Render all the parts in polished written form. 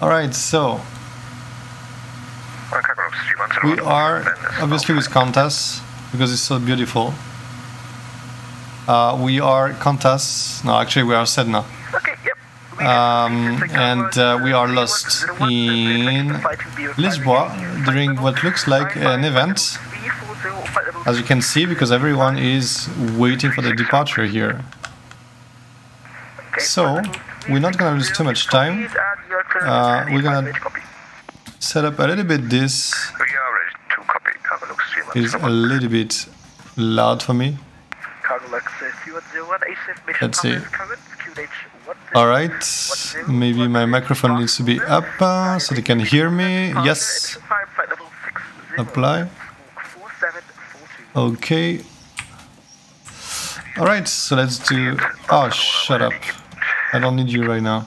Alright, so we are obviously with Countess because it's so beautiful. We are Countess, no, actually we are Sedna. And we are lost in Lisboa during what looks like an event, as you can see, because everyone is waiting for the departure here. So we're not gonna lose too much time. We're gonna set up a little bit this. It's a little bit loud for me. Let's see. Alright, maybe my microphone needs to be up so they can hear me. Yes. Apply. Okay. Alright, so let's do... Oh, shut up. I don't need you right now.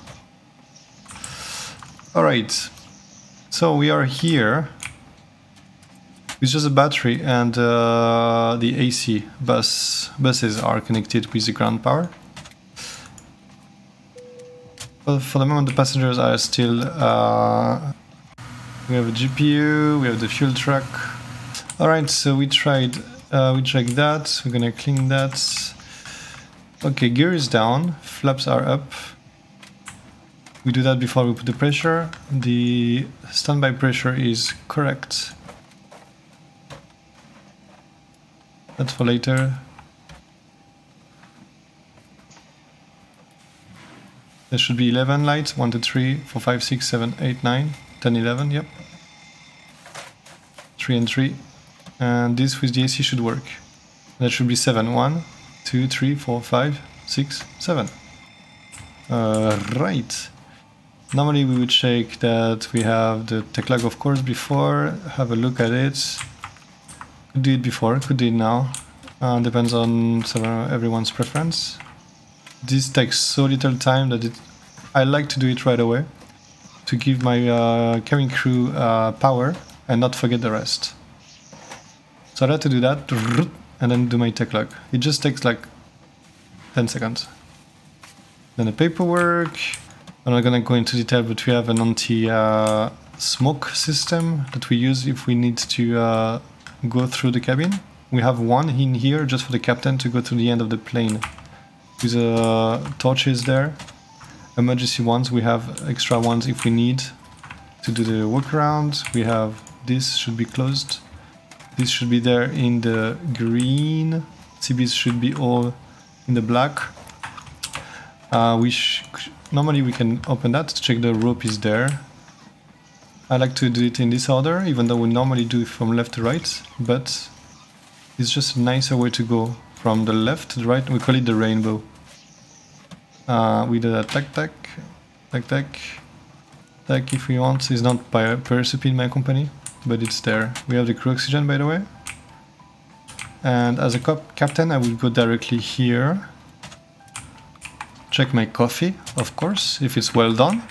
Alright. So we are here. It's just a battery and the AC buses are connected with the ground power. But for the moment the passengers are still... we have a GPU, we have the fuel truck. Alright, so we checked that, we're gonna clean that. Okay, gear is down, flaps are up. We do that before we put the pressure. The standby pressure is correct. That's for later. There should be 11 lights, 1, 2, 3, 4, 5, 6, 7, 8, 9, 10, 11, yep. 3 and 3. And this with the AC should work. That should be 7. 1, 2, 3, 4, 5, 6, 7. Right. Normally we would check that we have the tech log, of course, before, have a look at it. Could do it before, could do it now. Depends on everyone's preference. This takes so little time that I like to do it right away to give my cabin crew power and not forget the rest. So I like to do that and then do my tech log. It just takes like 10 seconds. Then the paperwork. I'm not gonna go into detail, but we have an anti-smoke system that we use if we need to go through the cabin. We have one in here just for the captain to go to the end of the plane. With torches there. Emergency ones, we have extra ones if we need to do the workaround. We have this should be closed. This should be there in the green. CBs should be all in the black. Normally we can open that to check the rope is there. I like to do it in this order, even though we normally do it from left to right, but it's just a nicer way to go from the left to the right. We call it the rainbow. We do that tac if we want. It's not per recipe in my company, but it's there. We have the crew oxygen, by the way. And as a captain, I will go directly here. Check my coffee, of course, if it's well done.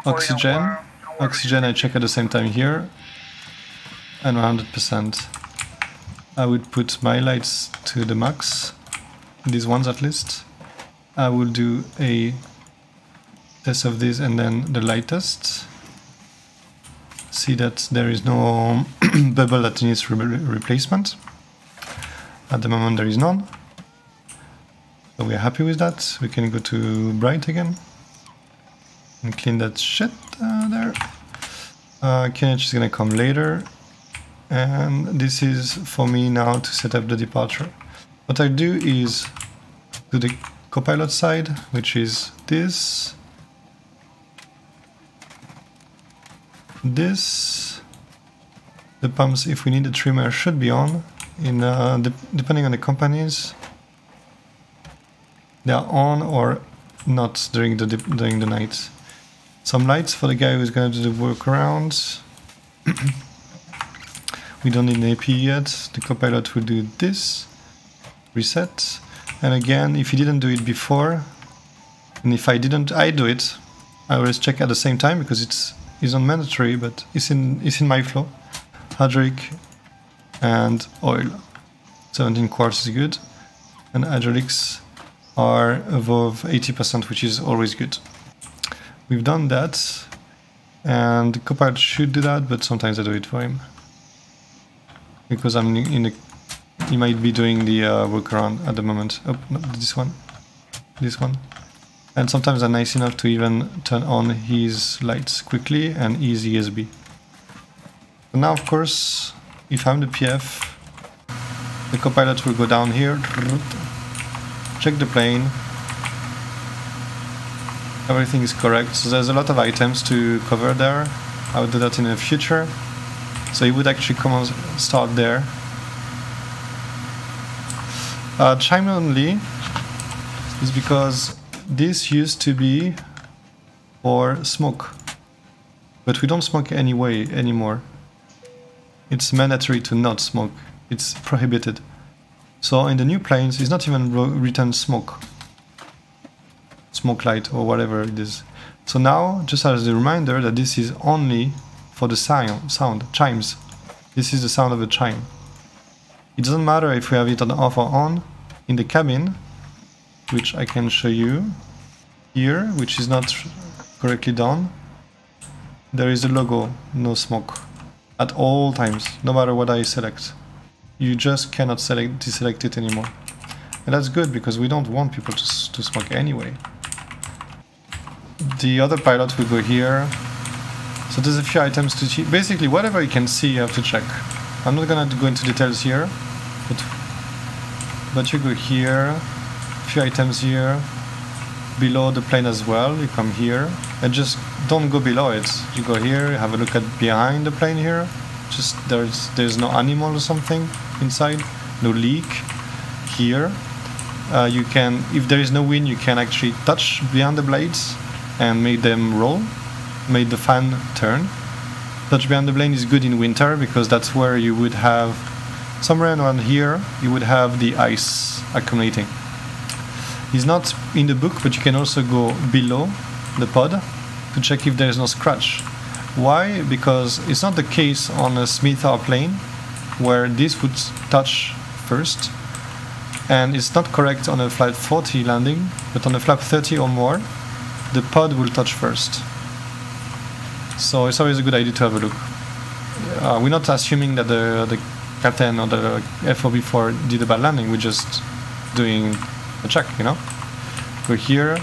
Oxygen I check at the same time here. And 100%. I would put my lights to the max. These ones at least. I will do a test of this and then the light test. See that there is no bubble that needs replacement. At the moment there is none. So we are happy with that. We can go to bright again. And clean that shit there. Kinech is gonna come later. And this is for me now to set up the departure. What I do is do the copilot side, which is this. The pumps, if we need a trimmer, should be on. Depending on the companies, they are on or not during the night. Some lights for the guy who's going to do the workarounds. We don't need an AP yet. The copilot will do this. Reset. And again, if he didn't do it before, and if I didn't, I do it. I always check at the same time because it's not mandatory, but it's in my flow. Hydraulic and oil. 17 quarts is good. And hydraulics are above 80%, which is always good. we've done that, and the copilot should do that, but sometimes I do it for him because I'm in a. He might be doing the workaround at the moment. Oh, no, this one. And sometimes I'm nice enough to even turn on his lights quickly and easy ESB. So now, of course, if I'm the PF, the copilot will go down here, check the plane. Everything is correct. So there's a lot of items to cover there. I will do that in the future. So he would actually come and start there. Chime only is because this used to be for smoke, but we don't smoke anyway anymore. It's mandatory to not smoke. It's prohibited. So in the new planes, it's not even written smoke light or whatever it is. So now, just as a reminder that this is only for the sound, chimes. This is the sound of a chime. It doesn't matter if we have it on off or on. In the cabin, which I can show you here, which is not correctly done, there is a logo, no smoke, at all times, no matter what I select. You just cannot deselect it anymore. And that's good, because we don't want people to smoke anyway. The other pilot will go here. So there's a few items to check. Basically, whatever you can see, you have to check. I'm not gonna go into details here, but you go here, a few items here, below the plane as well. You come here, and just don't go below it. You go here, you have a look at behind the plane here. Just there's no animal or something inside, no leak. Here, you can, if there is no wind, you can actually touch behind the blades and make them roll, make the fan turn. Touch behind the blade is good in winter because that's where you would have, somewhere around here, you would have the ice accumulating. It's not in the book, but you can also go below the pod to check if there is no scratch. Why? Because it's not the case on a Smith R plane where this would touch first, and it's not correct on a flight 40 landing, but on a flap 30 or more, the pod will touch first. So it's always a good idea to have a look. We're not assuming that the captain or the FOB4 did a bad landing, we're just doing a check, you know? Go here,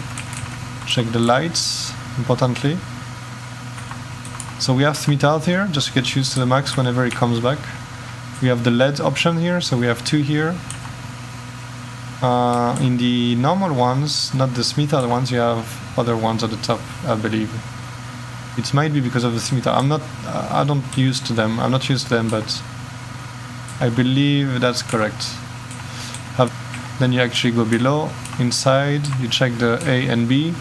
check the lights, importantly. So we have Smith out here, just to get used to the max whenever it comes back. We have the LED option here, so we have 2 here. In the normal ones, not the Smith out ones, you have other ones at the top, I believe. It might be because of the Smith out. I don't used to them. I'm not used to them, but I believe that's correct. Then you actually go below, inside, you check the A and B,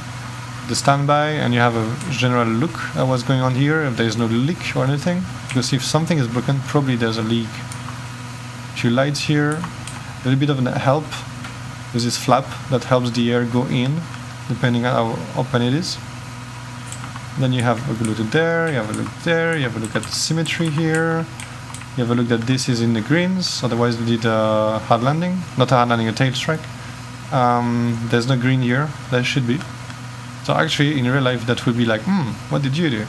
the standby, and you have a general look at what's going on here, if there's no leak or anything. Because if something is broken, probably there's a leak. A few lights here, a little bit of a help with this flap that helps the air go in, depending on how open it is. Then you have a look at there, you have a look there, you have a look at the symmetry here, you have a look that this is in the greens, otherwise we did a hard landing, not a hard landing, a tail strike. There's no green here, there should be. So actually in real life that would be like, what did you do?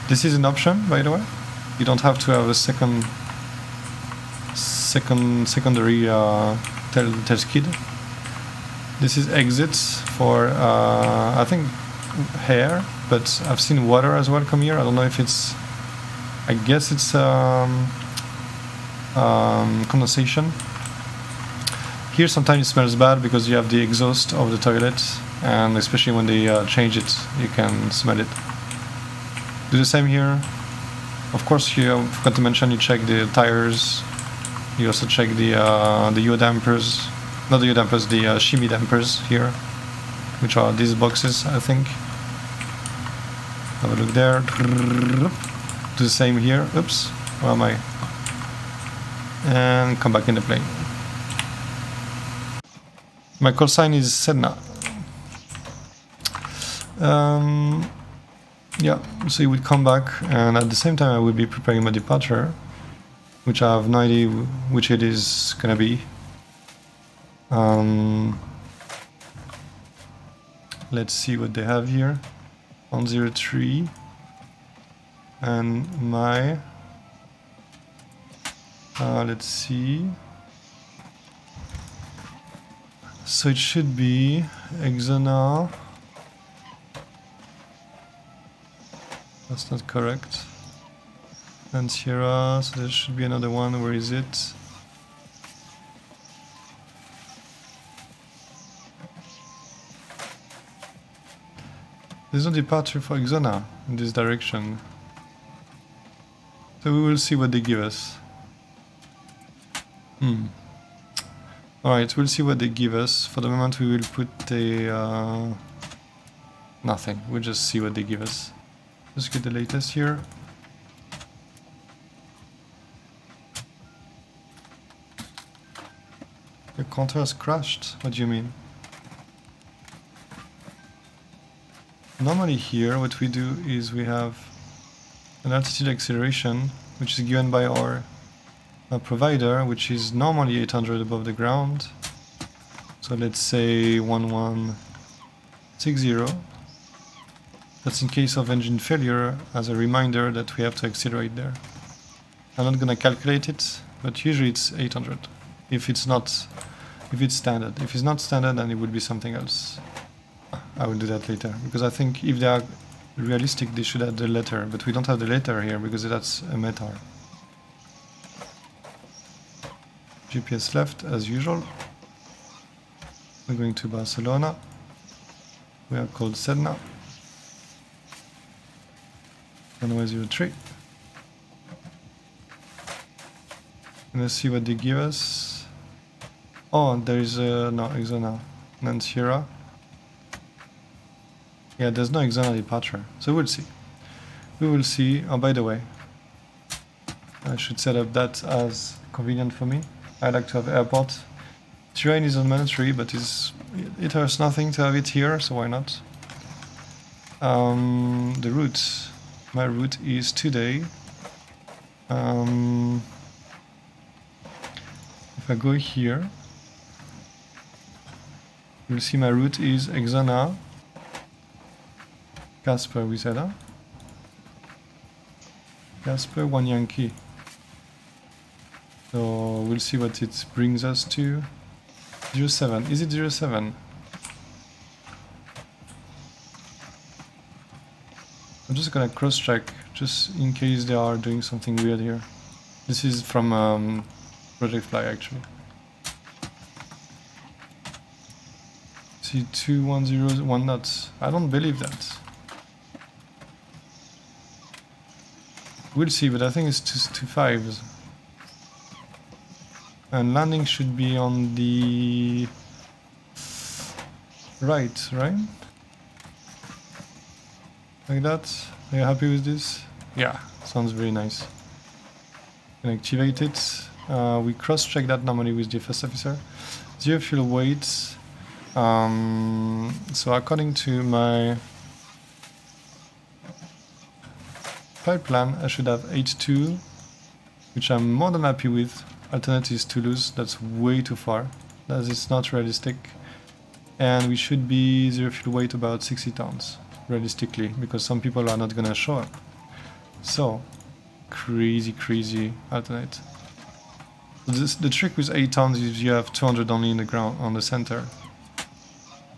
This is an option, by the way. You don't have to have a secondary tail skid. This is exits for, I think, hair, but I've seen water as well come here. I don't know if it's, I guess it's condensation. Here sometimes it smells bad because you have the exhaust of the toilet, and especially when they change it, you can smell it. Do the same here. Of course, you forgot to mention you check the tires. You also check the yaw dampers, not the yaw dampers, the shimmy dampers here, which are these boxes, I think. Have a look there. Do the same here. Oops, where am I? And come back in the plane. My call sign is Sedna. Yeah, so it would come back, and at the same time I would be preparing my departure, which I have no idea which it is gonna be. Let's see what they have here. 103 and my let's see, so it should be Exona. That's not correct. And Sierra, so there should be another one. Where is it? There's no departure for Exona in this direction. So we will see what they give us. Alright, we'll see what they give us. For the moment we will put a... nothing, we'll just see what they give us. Let's get the latest here. The counter has crashed, what do you mean? Normally here what we do is we have an altitude acceleration which is given by our provider, which is normally 800 above the ground. So let's say 1160. That's in case of engine failure, as a reminder that we have to accelerate there. I'm not gonna calculate it, but usually it's 800 if it's standard. If it's not standard, then it would be something else. I will do that later, because I think if they are realistic they should add the letter, but we don't have the letter here because that's a metar. GPS left as usual. We're going to Barcelona. We are called Sedna. Runway 03. And let's see what they give us. Oh, there is no Exona. And Sierra. Yeah, there's no Exona departure. So we'll see. We will see. Oh, by the way, I should set up that as convenient for me. I like to have airport. Terrain is unmandatory, but it hurts nothing to have it here, so why not? The route. My route is today. If I go here, you'll see my route is Exona, Casper, we said, huh? Casper, 1 Yankee. So we'll see what it brings us to. 07. Is it 07? I'm just gonna cross-check, just in case they are doing something weird here. This is from Project Fly, actually. See, 2101 knots. I don't believe that. We'll see, but I think it's 2.5s. And landing should be on the right? Like that? Are you happy with this? Yeah, sounds very nice. Can activate it. We cross-check that normally with the first officer. 0 fuel weight. So according to my flight plan, I should have 8.2, which I'm more than happy with. Alternative is Toulouse, that's way too far, that is not realistic. And we should be 0 fuel weight about 60 tons, realistically, because some people are not gonna show up. So, crazy alternate. The trick with 8 tons is you have 200 only in the ground, on the center.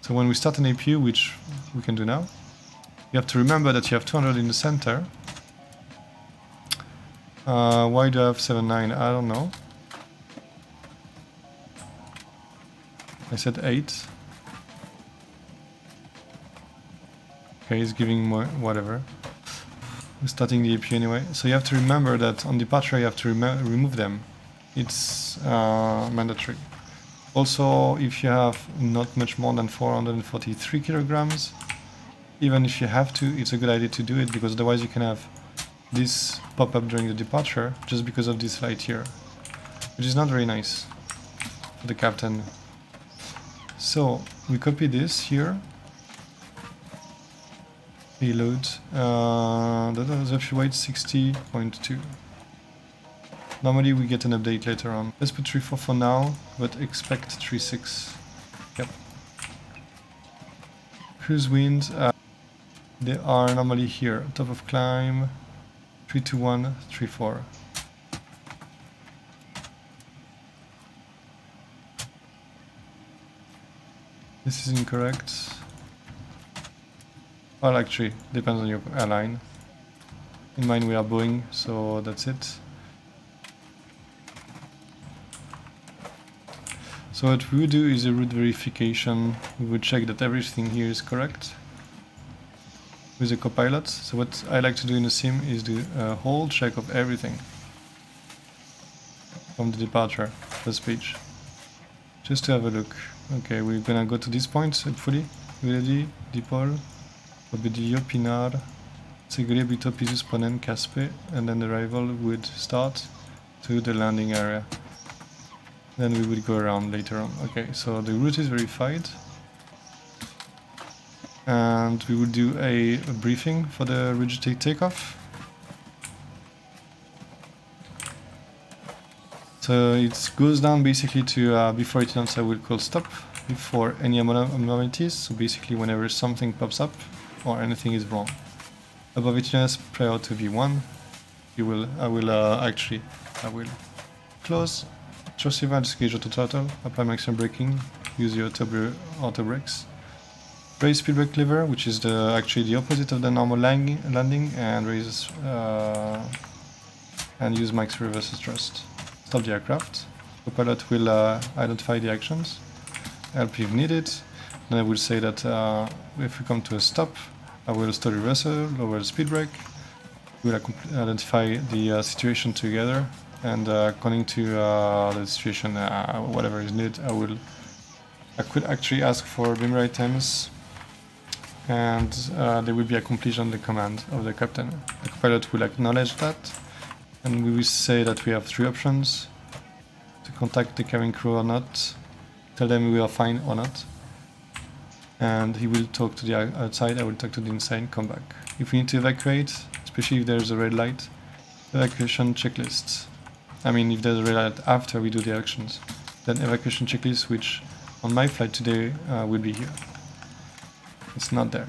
So when we start an APU, which we can do now, you have to remember that you have 200 in the center. Why do I have 7.9? I don't know. I said 8. Okay, it's giving more, whatever. We're starting the APU anyway. So you have to remember that on departure you have to remove them. It's mandatory. Also, if you have not much more than 443 kilograms, even if you have to, it's a good idea to do it, because otherwise you can have this pop up during the departure just because of this light here, which is not very nice for the captain. So we copy this here. Reload. The fuel weight 60.2. Normally we get an update later on. Let's put 3.4 for now, but expect 3.6. Yep. Cruise wind. They are normally here, top of climb, 3, 2, 1, 3, 4. This is incorrect. Well, actually, depends on your airline. In mine we are Boeing, so that's it. So what we would do is a route verification. We would check that everything here is correct with the copilot. So what I like to do in a sim is do a whole check of everything from the departure first page, just to have a look. Okay, we're gonna go to this point, hopefully. Ready, Dipol, Obedio, Pinar, Segre, Bito, Pizus, Ponen, Caspe, and then the arrival would start to the landing area. Then we would go around later on. Okay, so the route is verified. And we would do a briefing for the rigid takeoff. So it goes down basically to, before it announced I will call stop, before any abnormalities, so basically whenever something pops up or anything is wrong. Above it prior to V1, I will close, trust event, disengage auto throttle, apply maximum braking, use your auto brakes. Raise speed brake lever, which is actually the opposite of the normal landing, and raise and use max reverse thrust. Stop the aircraft. The pilot will identify the actions, help if needed. Then I will say that if we come to a stop, I will start reversal, lower the speed brake. We will identify the situation together, and according to the situation, whatever is needed, I could actually ask for beam right times, and there will be a completion on the command of the captain. The pilot will acknowledge that, and we will say that we have 3 options: to contact the cabin crew or not, tell them we are fine or not, and he will talk to the outside, I will talk to the inside, come back. If we need to evacuate, especially if there's a red light, evacuation checklist. I mean, if there's a red light after we do the actions, then evacuation checklist, which on my flight today will be here. It's not there.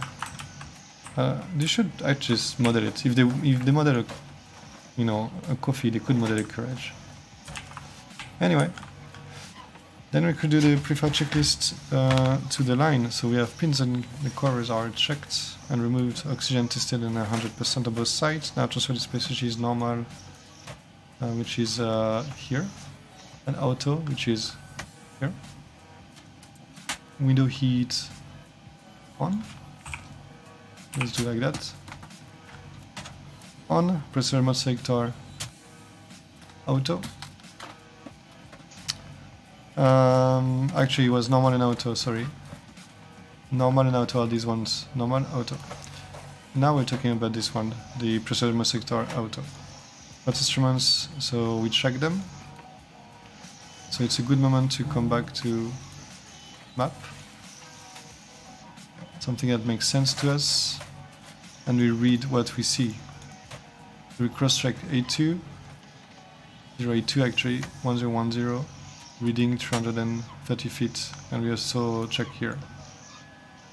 They should actually just model it. If they model a coffee, they could model a courage. Anyway, then we could do the preferred checklist to the line. So we have pins and the cores are checked and removed, oxygen tested in 100% of both sides. Now transfer display which is normal, which is here, and auto, which is here. Window heat on. Let's do like that. On, pressure remote selector, auto. Actually it was normal and auto, sorry. Normal and auto are these ones. Normal, auto. Now we're talking about this one, the pressure remote selector, auto. What instruments, so we check them. So it's a good moment to come back to map. Something that makes sense to us, and we read what we see. We cross-check A2, 082 actually, 1010, reading 330 feet, and we also check here.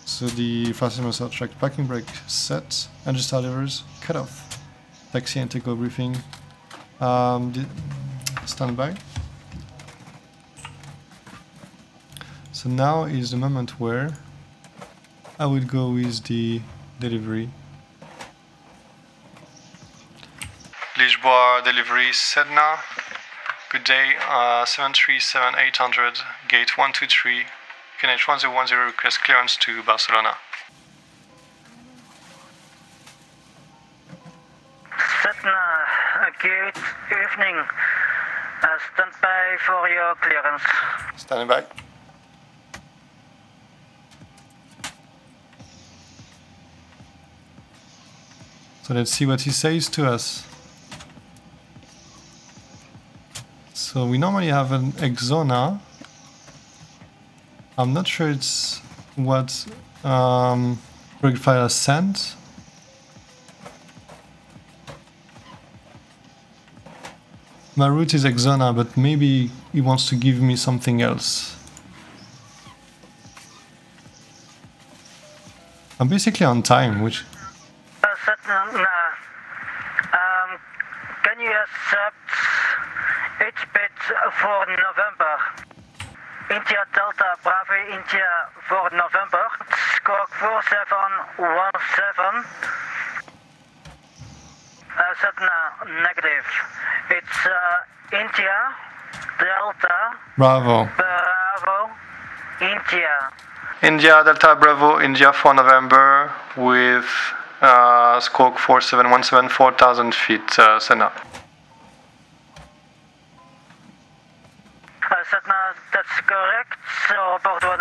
So the fast are checked, parking brake set, engine start levers, cut off, taxi and takeoff briefing, standby. So now is the moment where I would go with the delivery. Lisboa delivery Sedna. Good day, 737-800, gate 123, QNH 1010, request clearance to Barcelona. Sedna, good evening. Stand by for your clearance. Standing by. So let's see what he says to us. So we normally have an Exona. I'm not sure it's what File sent. My route is Exona, but maybe he wants to give me something else. I'm basically on time, which Sedna, can you accept each bit for November? India Delta Bravo India for November, score 4717. Sedna, negative. It's India Delta Bravo. Bravo India. India Delta Bravo India for November with squawk 4717, 4,000 feet, Sedna. Sedna, that's correct. So report 1.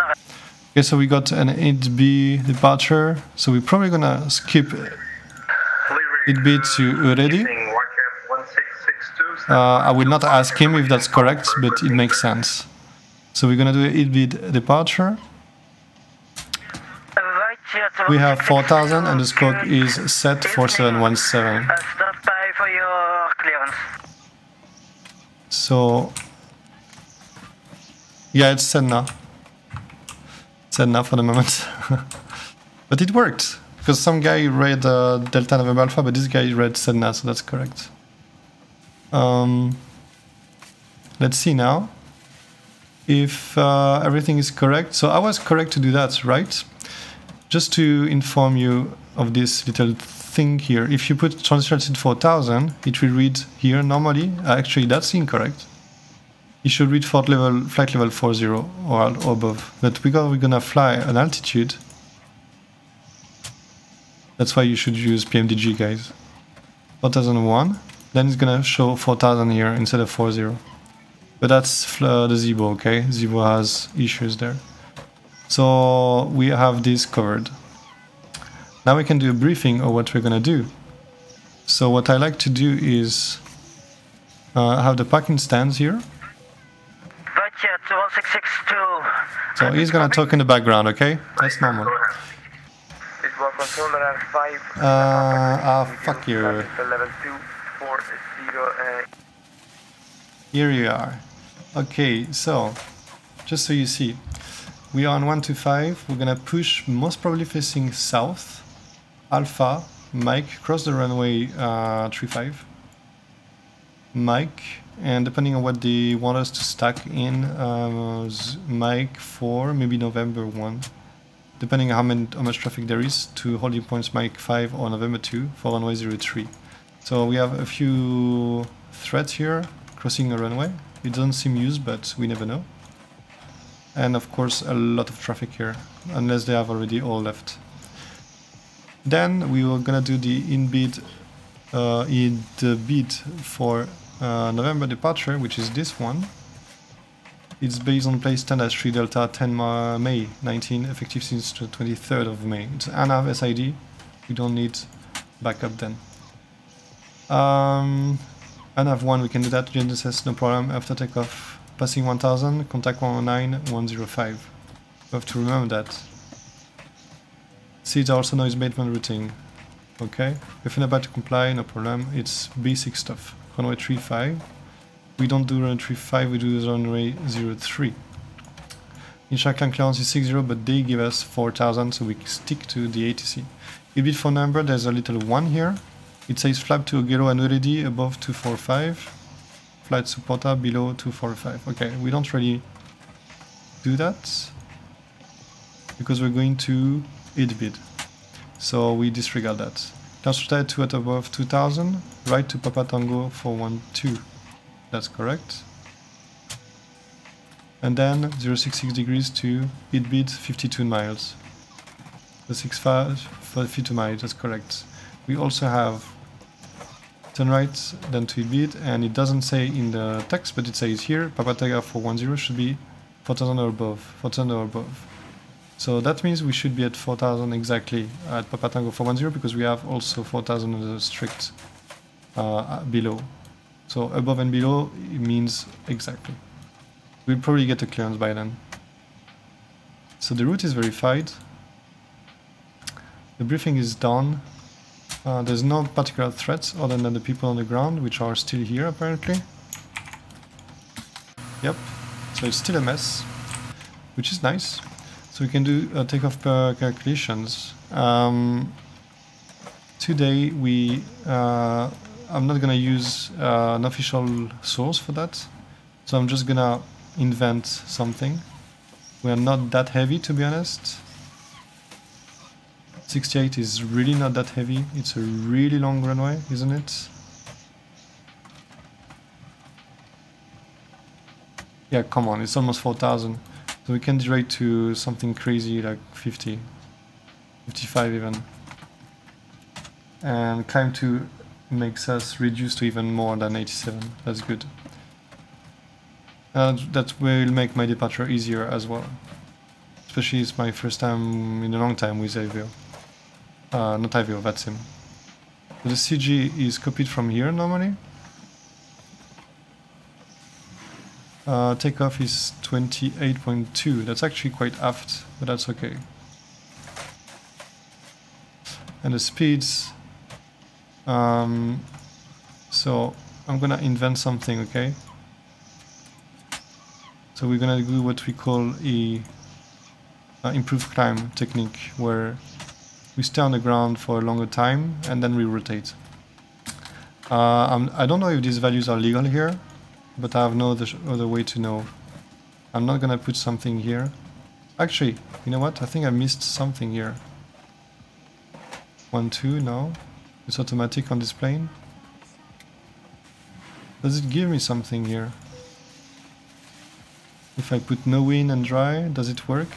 Okay, so we got an 8B departure. So we're probably gonna skip 8B to Uredi. I will not ask him if that's correct, but it makes sense. So we're gonna do an 8B departure. We have 4,000 and the squawk is set 4717. Stand by for your clearance. So yeah, it's Sedna. Sedna for the moment. But it worked, because some guy read Delta November Alpha, but this guy read Sedna, so that's correct. Let's see now if everything is correct. So I was correct to do that, right? Just to inform you of this little thing here, if you put translated 4000, it will read here normally. Actually, that's incorrect. You should read flight level 40 or above. But because we're gonna fly an altitude, that's why you should use PMDG, guys. 4001, then it's gonna show 4000 here instead of 40. But that's the Zibo, okay? Zibo has issues there. So we have this covered. Now we can do a briefing of what we're gonna do. So what I like to do is have the parking stands here. So he's gonna talk in the background, okay? That's normal. Fuck you. Here you are. Okay, so just so you see, we are on 125. We're gonna push, most probably facing south. Alpha, Mike, cross the runway 35. Mike, and depending on what they want us to stack in, Mike 4, maybe November 1. Depending on how much traffic there is, to holding points Mike 5 or November 2 for runway 03. So we have a few threats here, crossing a runway. It doesn't seem used, but we never know. And of course a lot of traffic here, unless they have already all left. Then we were gonna do the bid for November departure, which is this one. It's based on place standard 3 Delta 10 May 19, effective since the 23rd of May. It's ANAV SID. We don't need backup then. ANAV 1, we can do that. Genesis, no problem. After takeoff, passing 1000, contact 109.105. You have to remember that. Seeds are also noise abatement routing. Okay, if you're about to comply, no problem. It's basic stuff. Runway 35. We don't do runway 35, we do runway 03. Initial climb clearance is 60, but they give us 4000, so we stick to the ATC. EBIT phone number, there's a little 1 here. It says flap to Ogero and Uredi above 245. Flight supporter below 245. Okay, we don't really do that because we're going to 8-bid. So we disregard that. Translate to at above 2000, right to Papa Tango 412. That's correct. And then 066 degrees to 8-bid 52 miles. The 65 for 52 miles, that's correct. We also have turn right, then to 8-bid, and it doesn't say in the text, but it says here, Papa Tango 410 should be 4000 or above, 4000 or above. So that means we should be at 4000 exactly at Papa Tango 410, because we have also 4000 on the strict below. So above and below, it means exactly. We'll probably get a clearance by then. So the route is verified. The briefing is done. There's no particular threats other than the people on the ground, which are still here apparently. Yep, so it's still a mess, which is nice. So we can do takeoff calculations. today I'm not gonna use an official source for that, so I'm just gonna invent something. We are not that heavy, to be honest. 68 is really not that heavy. It's a really long runway, isn't it? Yeah, come on, it's almost 4,000. So we can direct to something crazy like 50, 55 even. And climb to makes us reduce to even more than 87. That's good. That will make my departure easier as well. Especially it's my first time in a long time with Avio. Not Avio, Vatsim. So the CG is copied from here normally. Takeoff is 28.2. That's actually quite aft, but that's okay. And the speeds. So I'm gonna invent something, okay? So we're gonna do what we call a improved climb technique, where we stay on the ground for a longer time and then we rotate. I don't know if these values are legal here, but I have no other way to know. I'm not gonna put something here. Actually, you know what? I think I missed something here. 1, 2, no. It's automatic on this plane. Does it give me something here? If I put no wind and dry, does it work?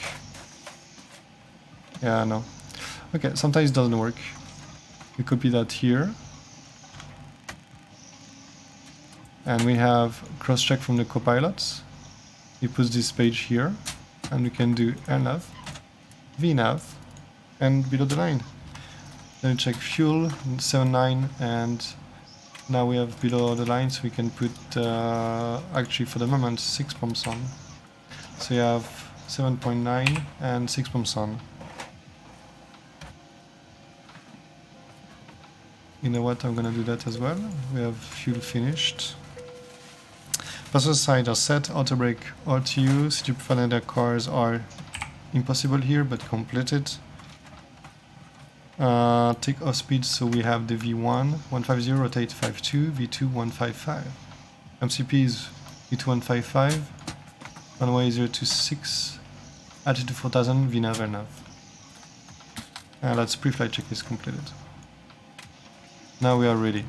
Yeah, no. Okay, sometimes it doesn't work. We copy that here. And we have cross-check from the copilots. He puts this page here. And we can do LNAV, VNAV, and below the line. Then we check fuel, 7.9, and now we have below the line, so we can put, actually for the moment, 6 pumps on. So you have 7.9 and 6 pumps on. You know what, I'm gonna do that as well. We have fuel finished. Passenger side are set, auto brake RTU, CG Preferred cars are impossible here, but completed. Take off speed, so we have the V1 150, rotate 52, V2 155. MCP is V2 155, runway 026, altitude 4000, VNAV RNAV. And that's pre-flight check is completed. Now we are ready.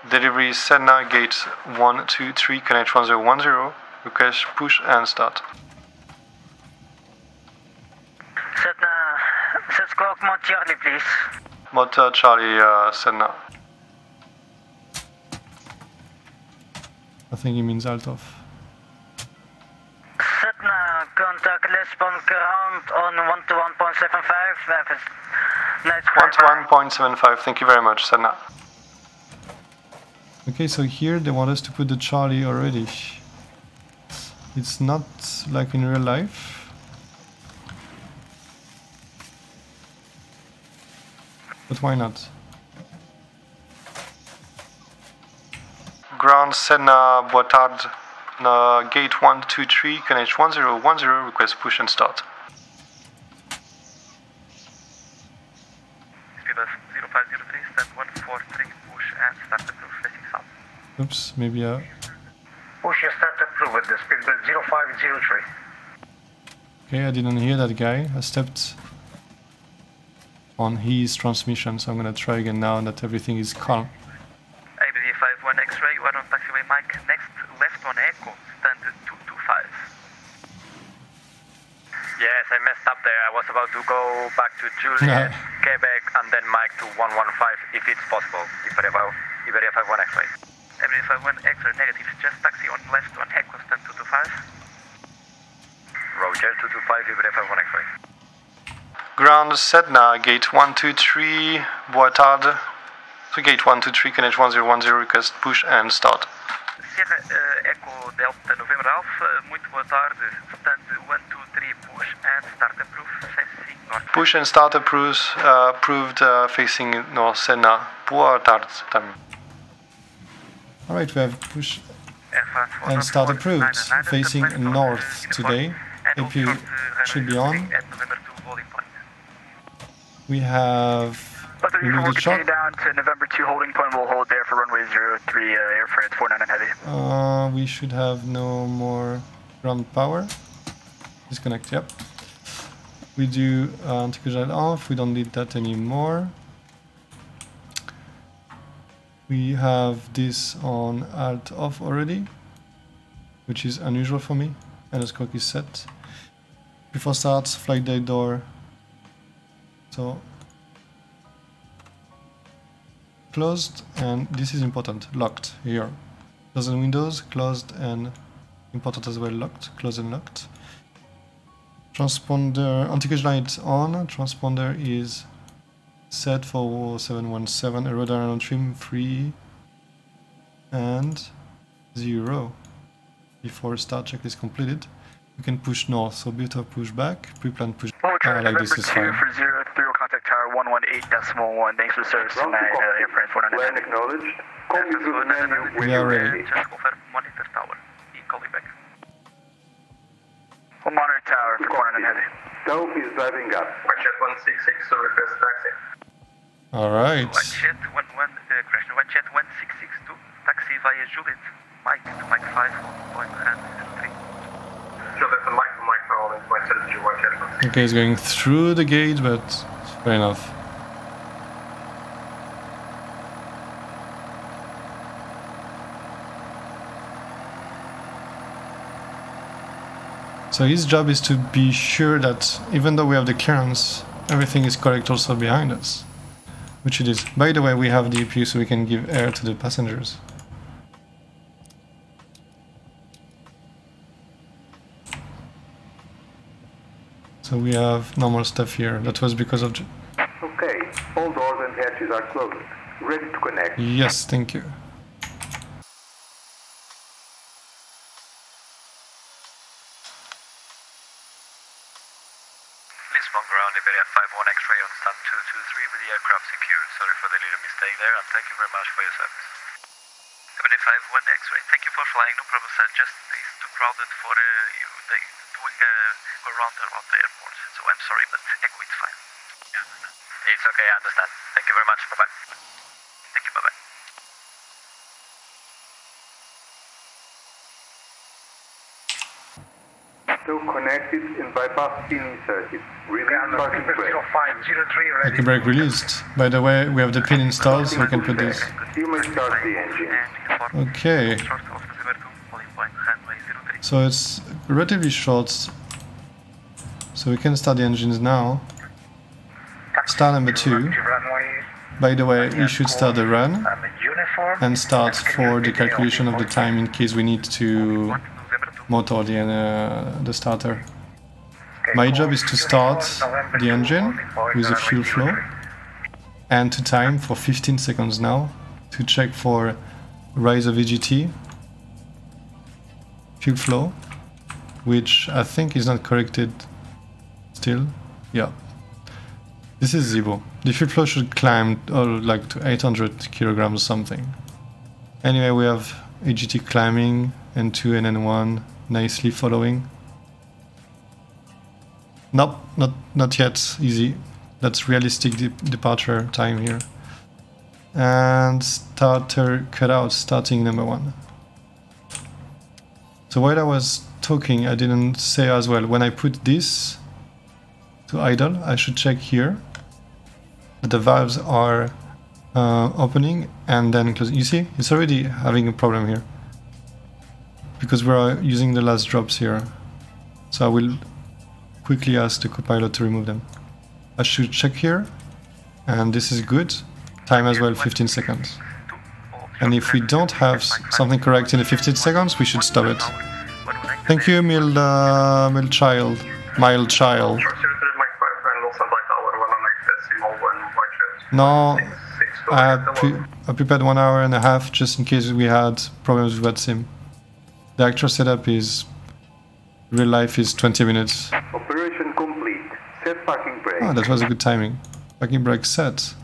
Delivery Sedna, gate 123, connect 1010, request push and start. Sedna, set squawk mode Charlie, please. Motor Charlie, Sedna. I think he means alt off. Sedna, contact Lisbon ground on 121.75. Nice 121.75, thank you very much, Sedna. Okay, so here they want us to put the Charlie already. It's not like in real life. But why not? Ground Sedna, boa tarde. Gate 123, connect 1010, request push and start. Speedbus 0503, stand 143, push and start the processing south. Oops, maybe Push and start approved, the speedbus 0503. Okay, I didn't hear that guy. I stepped on his transmission, so I'm gonna try again now that everything is calm. ABD 51 X-ray, 1 on taxiway Mike, next left on Echo, stand 225. Yes, I messed up there. I was about to go back to Juliet, Quebec, and then Mike to 115 if it's possible. Iberia 51 X-ray. Iberia 51 X-ray negative, just taxi on left on Echo, stand 225. Roger, 225, Iberia 51 X-ray. Ground Sedna, gate 123, boa tarde. So gate 123, connect 1010, request push and start. Sierra Echo Delta November Alpha, muito boa tarde, stand 123, push and start approve, facing north. Push and start approved facing north Sedna. Boa tarde também. Alright, we have push and start approved facing north today. AP should be on. We have removed the shot. Down to November 2 holding point. We'll hold there for runway 03 Air France 49 heavy. We should have no more ground power. Disconnect, yep. We do anti-cruise off, we don't need that anymore. We have this on alt off already, which is unusual for me, and the stroke is set. Before start, flight day door. So closed, and this is important, locked here. Closed and windows, closed, and important as well, locked, closed and locked. Transponder, anti-cage light on, transponder is set for 717, aerodynamic trim 3 and 0. Before start check is completed, we can push north, so bit of push back, pre-plan push, like this is fine. For 03 will contact tower 118.1, thanks for the service tonight, Air France 49. Acknowledged. We are ready. Just confirm monitor tower, call me back. We'll monitor tower for corner and heavy. Stoke is driving up. Jet 166, so request taxi. Alright. Jet 1662, taxi via Juliet, Mike to Mike 5, point and 3. Juliet to Mike holding point 1 Okay, it's going through the gate, but fair enough. So his job is to be sure that even though we have the clearance, everything is correct also behind us. Which it is. By the way, we have the EPU so we can give air to the passengers. So we have normal stuff here. That was because of... Okay, all doors and hatches are closed. Ready to connect. Yes, thank you. Lisbon ground, Iberia 51 X-ray on stand 223 with the aircraft secure. Sorry for the little mistake there, and thank you very much for your service. 75 1 X-ray, thank you for flying, no problem sir, just it's too crowded for you, they doing go around the airport, so I'm sorry, but echo it's fine. Yeah, it's okay, I understand. Thank you very much, bye-bye. Thank you, bye-bye. Still connected and bypass pinning circuit. Release parking brake. 0503 ready. Parking brake released. By the way, we have the pin installed, so we can put this. You may start the engine. Okay. So it's relatively short. So we can start the engines now. Star number 2. By the way, you should start the run and start for the calculation of the time in case we need to motor the starter. My job is to start the engine with the fuel flow and to time for 15 seconds now to check for rise of VGT, fuel flow, which I think is not corrected still. Yeah. This is zero. The fuel flow should climb like to 800 kilograms or something. Anyway, we have AGT climbing, N2 and N1 nicely following. Nope, not yet. Easy. That's realistic departure time here. And starter cutout, starting number 1. So while I was talking, I didn't say as well, when I put this to idle, I should check here that the valves are opening and then closing. You see, it's already having a problem here because we're using the last drops here. So I will quickly ask the copilot to remove them. I should check here, and this is good. Time as well, 15 seconds. And if we don't have something correct in the 15 seconds, we should stop it. Thank you, mild child. No, I prepared 1 hour and a half just in case we had problems with Vatsim. The actual setup is, real life is 20 minutes. Operation complete. Set parking brake. Oh, that was a good timing. Parking brake set.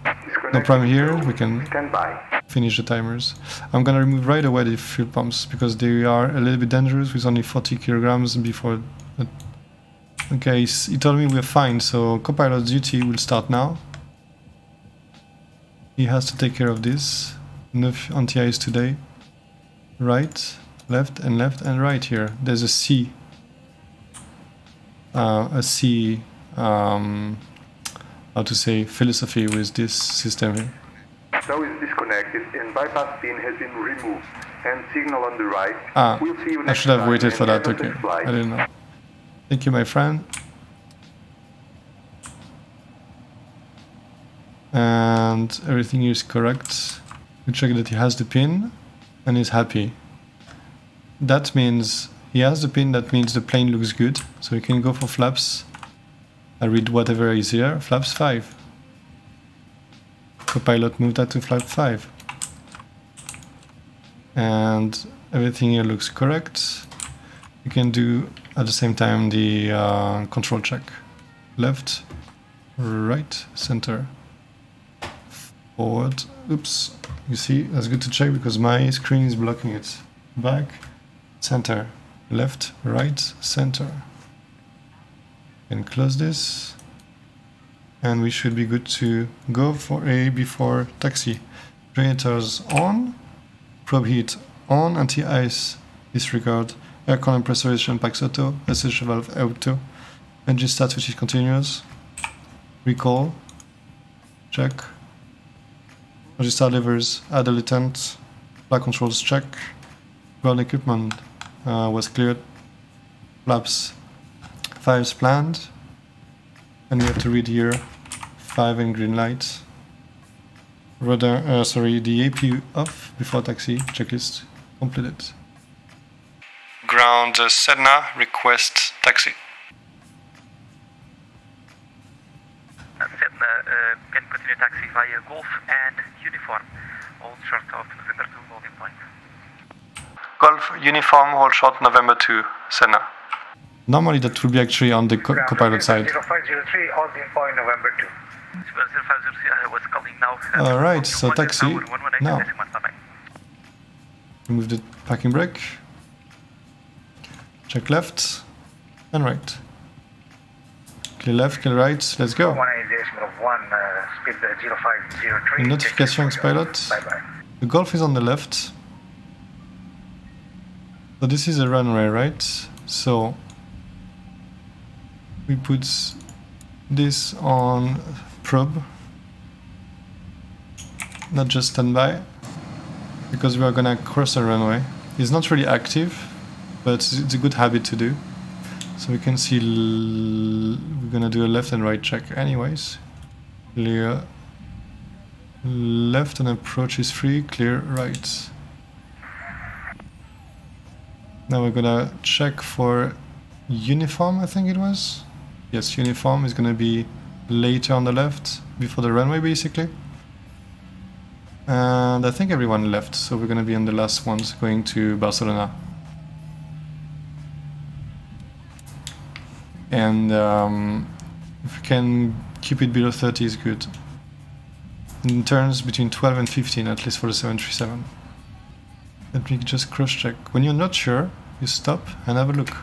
Disconnected No problem here, we can stand by. finish the timers. I'm gonna remove right away the fuel pumps because they are a little bit dangerous with only 40 kilograms before. Okay, he told me we're fine, so copilot's duty will start now. He has to take care of this. No anti-ice today. Right, left, and right here. There's a C. How to say, philosophy with this system here. Tow is disconnected and bypass pin has been removed. And signal on the right. Ah, We'll see you I next should have time waited and for that, have a okay. safe flight. I didn't know. Thank you, my friend. And everything is correct. We check that he has the pin and is happy. That means he has the pin, that means the plane looks good. So we can go for flaps. I read whatever is here. Flaps 5. Copilot moved that to flap 5. And everything here looks correct. You can do at the same time the control check. Left, right, center, forward. Oops, you see, that's good to check because my screen is blocking it. Back, center, left, right, center. And close this. And we should be good to go for A before taxi. Generators on, probe heat on, anti-ice disregard, aircon and pressurization packs auto, SH valve auto, engine start which is continuous, recall, check, engine start levers, add a latent, flight controls check, ground equipment was cleared, flaps 5's planned, and we have to read here 5 and green light. Rudder, the APU off before taxi, checklist completed. Ground Sedna, request taxi. Sedna, can continue taxi via Golf and Uniform. Hold short of November 2, holding point. Golf, Uniform, hold short, November 2, Sedna. Normally that will be actually on the copilot side. 0503, holding point, November 2. 0503, I was calling now. Alright, so taxi, now. Remove the parking brake. Check left and right. Clear left, clear right, let's go. 1 speed 0503. Notifications pilot. Bye-bye. The Golf is on the left. So this is a runway, right? So we put this on probe, not just standby, because we are gonna cross a runway. It's not really active, but it's a good habit to do. So we can see we're gonna do a left and right check anyways. Clear left and approach is free, clear right. Now we're gonna check for uniform, I think it was. Yes, uniform is gonna be later on the left, before the runway basically. And I think everyone left, so we're gonna be on the last ones going to Barcelona. And if we can keep it below 30 is good. In turns between 12 and 15, at least for the 737. Let me just cross check. When you're not sure, you stop and have a look.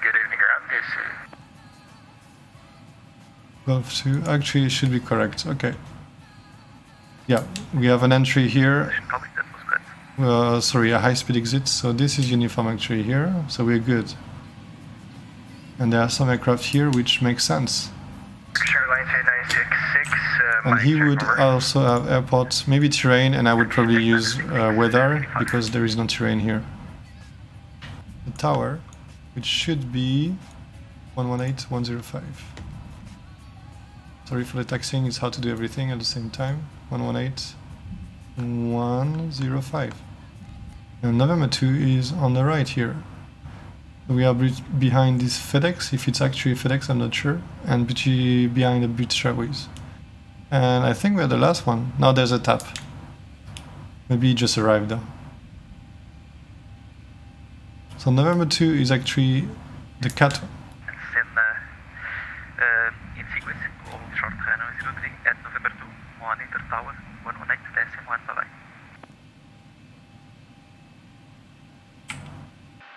Good evening, ground. Golf 2, actually it should be correct, okay. Yeah, we have an entry here. Sorry, a high-speed exit, so this is uniform actually here, so we're good. And there are some aircraft here which makes sense. Airline 3966. And he would also have airport, maybe terrain, and I would probably use weather, because there is no terrain here. The tower, which should be 118105. Sorry for the taxing, it's hard to do everything at the same time. 118105. And November 2 is on the right here. We are behind this FedEx, if it's actually FedEx I'm not sure, and behind the British Airways. And I think we're the last one. Now there's a tap. Maybe he just arrived though. So November 2 is actually The cat. Sedna in sequence, all short runway 03 at November 2, monitor tower 118.1, bye-bye.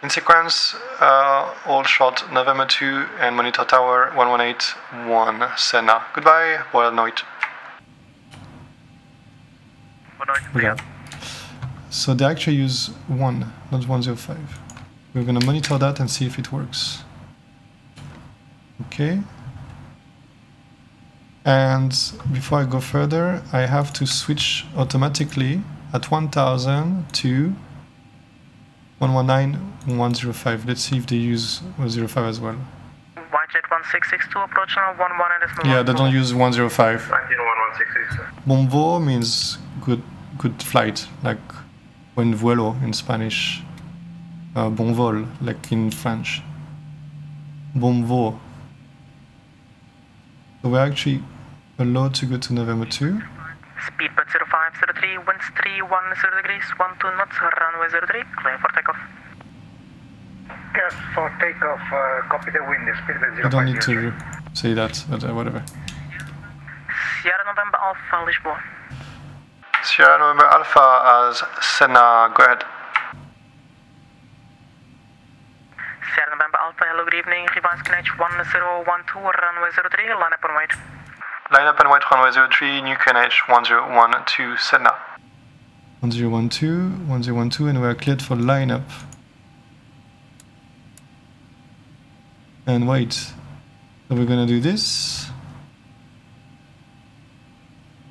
In sequence, all short November 2 and monitor tower 118.1 Sedna. Goodbye, boa noite. Boa noite, Yeah. So they actually use 1, not 105. We're gonna monitor that and see if it works. Okay. And before I go further, I have to switch automatically at 1000 to 119.105. Let's see if they use 105 as well. Whitejet 1662 approach now 119.1. Yeah, they don't use 105. 191166. Bom voo means good flight, like buen vuelo in Spanish. Bon vol, like in French. Bon vol. So we're actually allowed to go to November 2. Speedbird 0503, winds 310 degrees, 12 knots, runway 03, clear for takeoff. Yes, for takeoff, copy the wind, speedbird 0503. You don't need to say that, but whatever. Sierra November Alpha, Lisboa. Sierra November Alpha as Sedna, go ahead. Sierra November Alpha, hello, good evening, revised QNH 1012, runway 03, line up and wait. Line up and wait, runway 03, new QNH 1012 Sedna. 1012, and we're cleared for lineup. And wait, so we're gonna do this.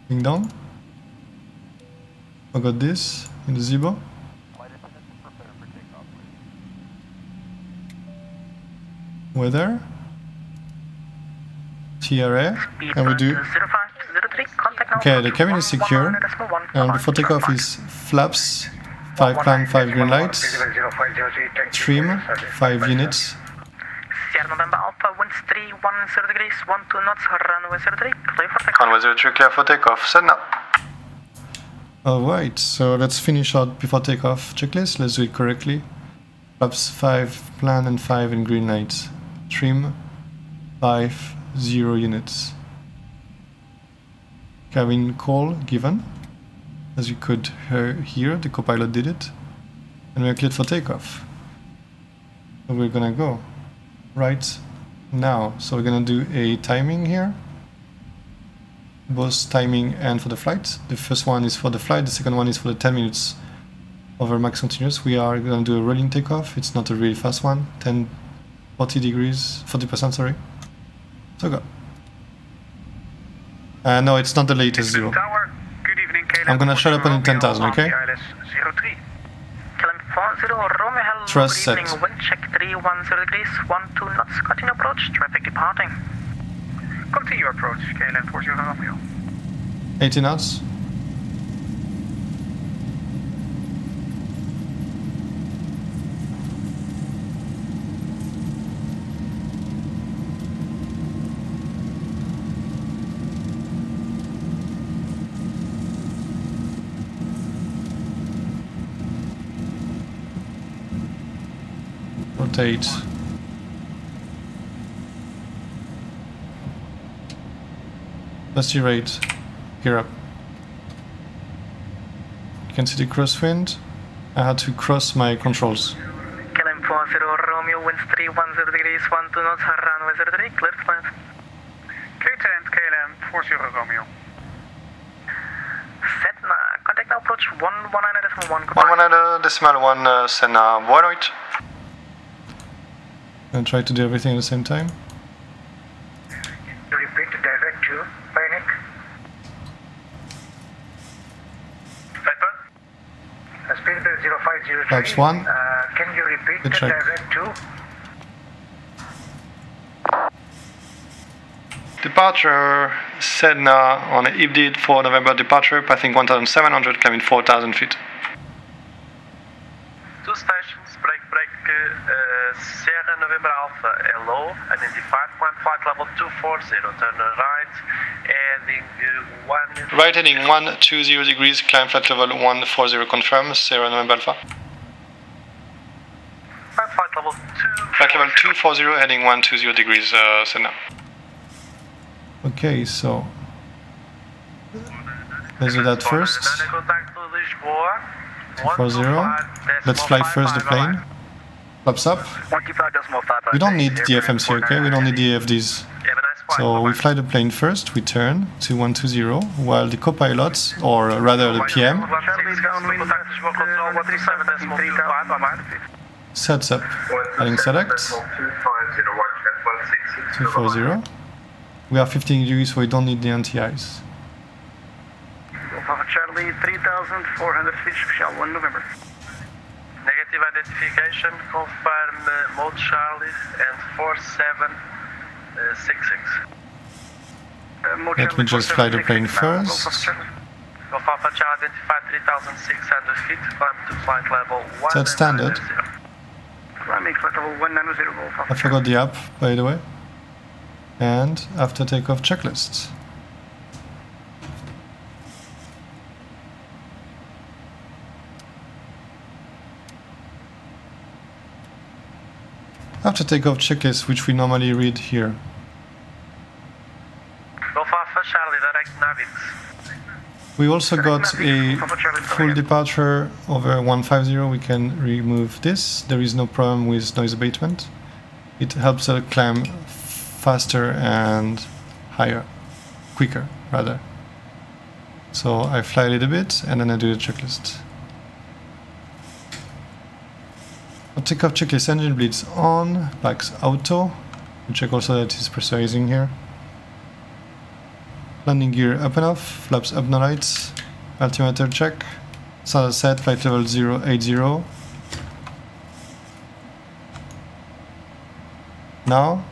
Ding dong. I got this in the Zibo. Weather. TRA. And we do. Okay, the cabin is secure. And before takeoff is flaps, 5 climb, 5 green lights. Trim, 5 units. Sierra November Alpha, winds 310 degrees, 12 knots, runway 03, clear for takeoff. Runway 03, clear for takeoff. Sedna. Alright, so let's finish out before takeoff checklist. Let's do it correctly. Flaps 5 plan and 5 in green lights. Trim 5, 0 units. Cabin call given. As you could hear, the copilot did it. And we're cleared for takeoff. So we're gonna go right now. So we're gonna do a timing here. Both timing and for the flight. The first one is for the flight, the second one is for the 10 minutes over max continuous. We are going to do a rolling takeoff. It's not a really fast one. 40 degrees, 40%, sorry. So go. No, it's not the latest zero. Tower, good evening, KLM. I'm going to shut up on 10,000, okay? Trust set. Wind check 310 degrees, 12 knots, cutting approach, traffic departing. Continue approach, KLM 40 Romeo. 80 knots. Rotate. Accelerate. Gear up. You can see the crosswind. I had to cross my controls. KLM 40 Romeo, winds 310 degrees, 12 knots, runway 03, clear for flight. Lieutenant KLM 40 Romeo. Sedna, contact now approach 119.1, goodbye. 119.1 Sedna, boa noite. And try to do everything at the same time. Repeat direct to Panic. Speedbird 0503. That's one. Can you repeat the Good check. direct to? Departure, Sedna on Ibdid for November departure, passing 1,700, climbing 4,000 feet. Two stations, break, Sierra November Alpha, hello, identified, flight level 240, turn right, heading 1... Right heading 120 degrees, climb flight level 140, confirm, Sierra November Alpha. Flight level 2 Flight level 240 heading 120 degrees, Sedna. Okay, so let's do that first. 240. Let's fly first the plane. Flaps up. We don't need the FMC, okay? We don't need the AFDs. So we fly the plane first, we turn to 120, while the co-pilot, or rather the PM, sets up. Heading select. 240. We are 15 degrees, so we don't need the anti-ice. Charlie 3,400 feet, shall 1 November. Negative identification, confirm mode Charlie and 4766. Let me just fly the plane first. Golf Alpha Charlie identified 3,600 feet, climb to flight level 1. That's standard. Climbing flight level 190, Golf Alpha. I forgot the app, by the way. And after takeoff checklist. After takeoff checklist, which we normally read here. Golf Alpha Charlie, direct Navix. We also got a full departure over 150. We can remove this. There is no problem with noise abatement. It helps us climb faster and higher, quicker rather. So I fly a little bit and then I do the checklist. Takeoff checklist, engine bleeds on, backs auto. We check also that it's pressurizing here. Landing gear up and off, flaps up no lights, altimeter check, standard set, flight level 080. Now,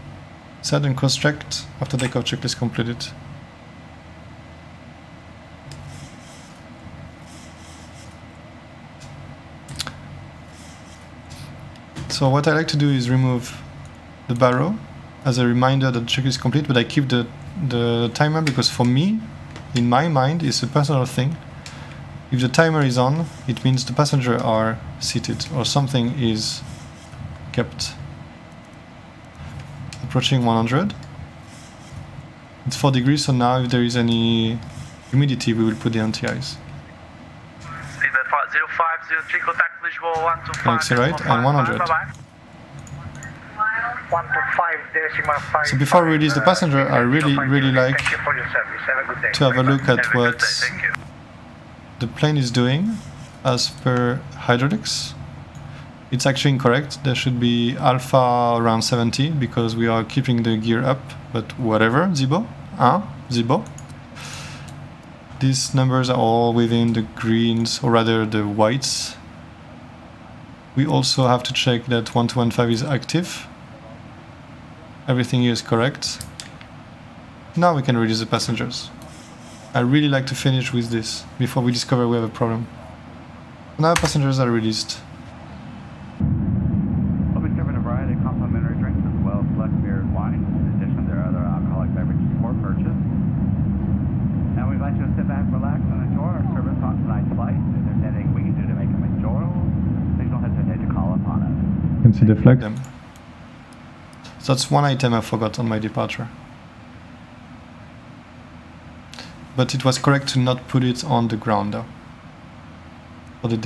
set and course checked after takeoff checklist completed. So what I like to do is remove the barrow as a reminder that the check is complete, but I keep the timer because for me, in my mind, it's a personal thing. If the timer is on, it means the passengers are seated or something is kept. Approaching 100. It's 4 degrees, so now if there is any humidity, we will put the anti-ice. Accelerate and 100. So before we release the passenger, I really like to have a look at what the plane is doing as per hydraulics. It's actually incorrect. There should be alpha around 70 because we are keeping the gear up, but whatever, Zibo. Zibo. These numbers are all within the greens, or rather the whites. We also have to check that 1215 is active. Everything here is correct. Now we can release the passengers. I really like to finish with this before we discover we have a problem. Now passengers are released. We'll be serving a variety of complimentary drinks as well as select beer and wine. In addition, there are other alcoholic beverages for purchase. Now we'd like you to sit back, relax, and enjoy our service on tonight's flight. If there's anything we can do to make them enjoyable, please don't hesitate to call upon us. You can see the flag. So that's one item I forgot on my departure. But it was correct to not put it on the ground though. For the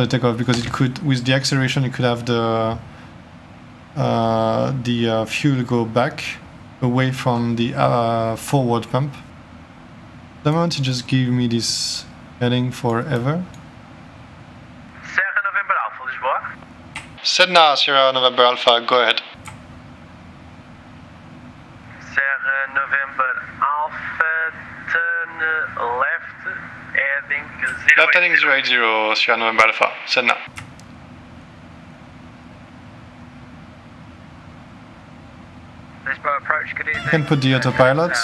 takeoff, because it could, with the acceleration, it could have the fuel go back away from the forward pump. The moment it just gave me this heading forever. Sierra November Alpha, Lisboa. Sedna, Sierra November Alpha, go ahead. Sierra November Alpha, turn left, heading 080. Left heading 080, Sierra November Alpha, Sedna. Lisboa approach, good evening. You can put the autopilot.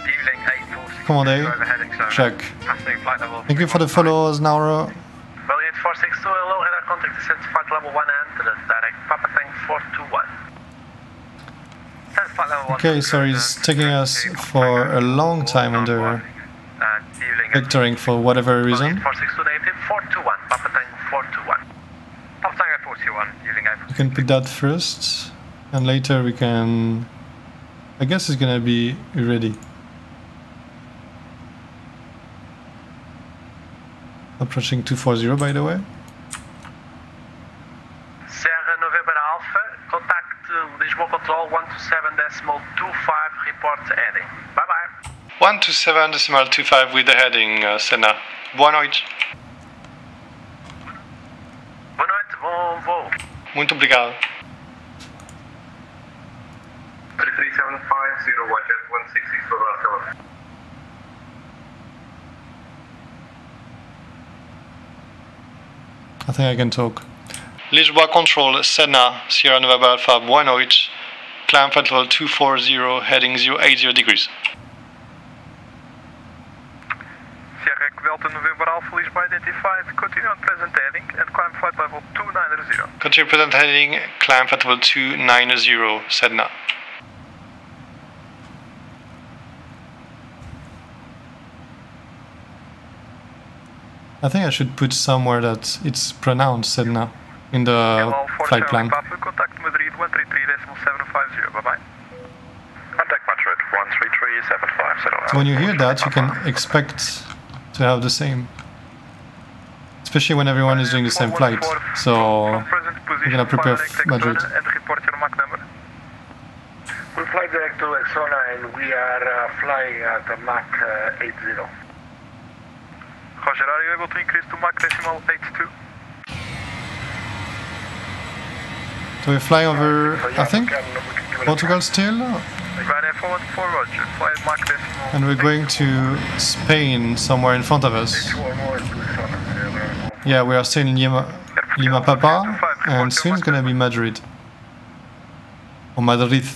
Viewing 846. Commodate, check. Thank you for the follows, Nauro. Brilliant 462, low radar contact descent to flight level 100, direct Papa Tank 421. Okay, so it's taking us for a long time under vectoring for whatever reason. 462 native 421, Papa Tank 421. Papa Tank 421, using We can put that first, and later we can... I guess it's gonna be ready. Approaching 240 by the way. Serra November Alpha, contact Lisboa Control 127.25, report heading. Bye bye. 127.25 with the heading, Sedna. Boa noite. Boa noite, bom voo. Muito obrigado. 33750, watch at 166 for Barcelona. I think I can talk. Lisboa Control, Sedna, Sierra November Alpha, boa noite. Climb flight level 240, heading 080 degrees. Sierra Delta November Alpha, Lisboa identified, continue on present heading and climb flight level 290. Continue present heading, climb flight level 290, Sedna. I think I should put somewhere that it's pronounced Sedna in the flight plan. Contact Madrid 133.750. Bye bye. Contact Madrid 133.750. So when you hear that, you can expect to have the same. Especially when everyone is doing the same flight. So we're gonna prepare Madrid. And report your Mach number. We fly direct to Exona and we are flying at Mach 80. Roger, are you able to increase to Mach decimal 82? So we're flying over, I think, Portugal still? Roger, fly Mach decimal. And we're going to Spain, somewhere in front of us. Yeah, we are still in Lima Papa, and soon it's gonna be Madrid. Or Madrid,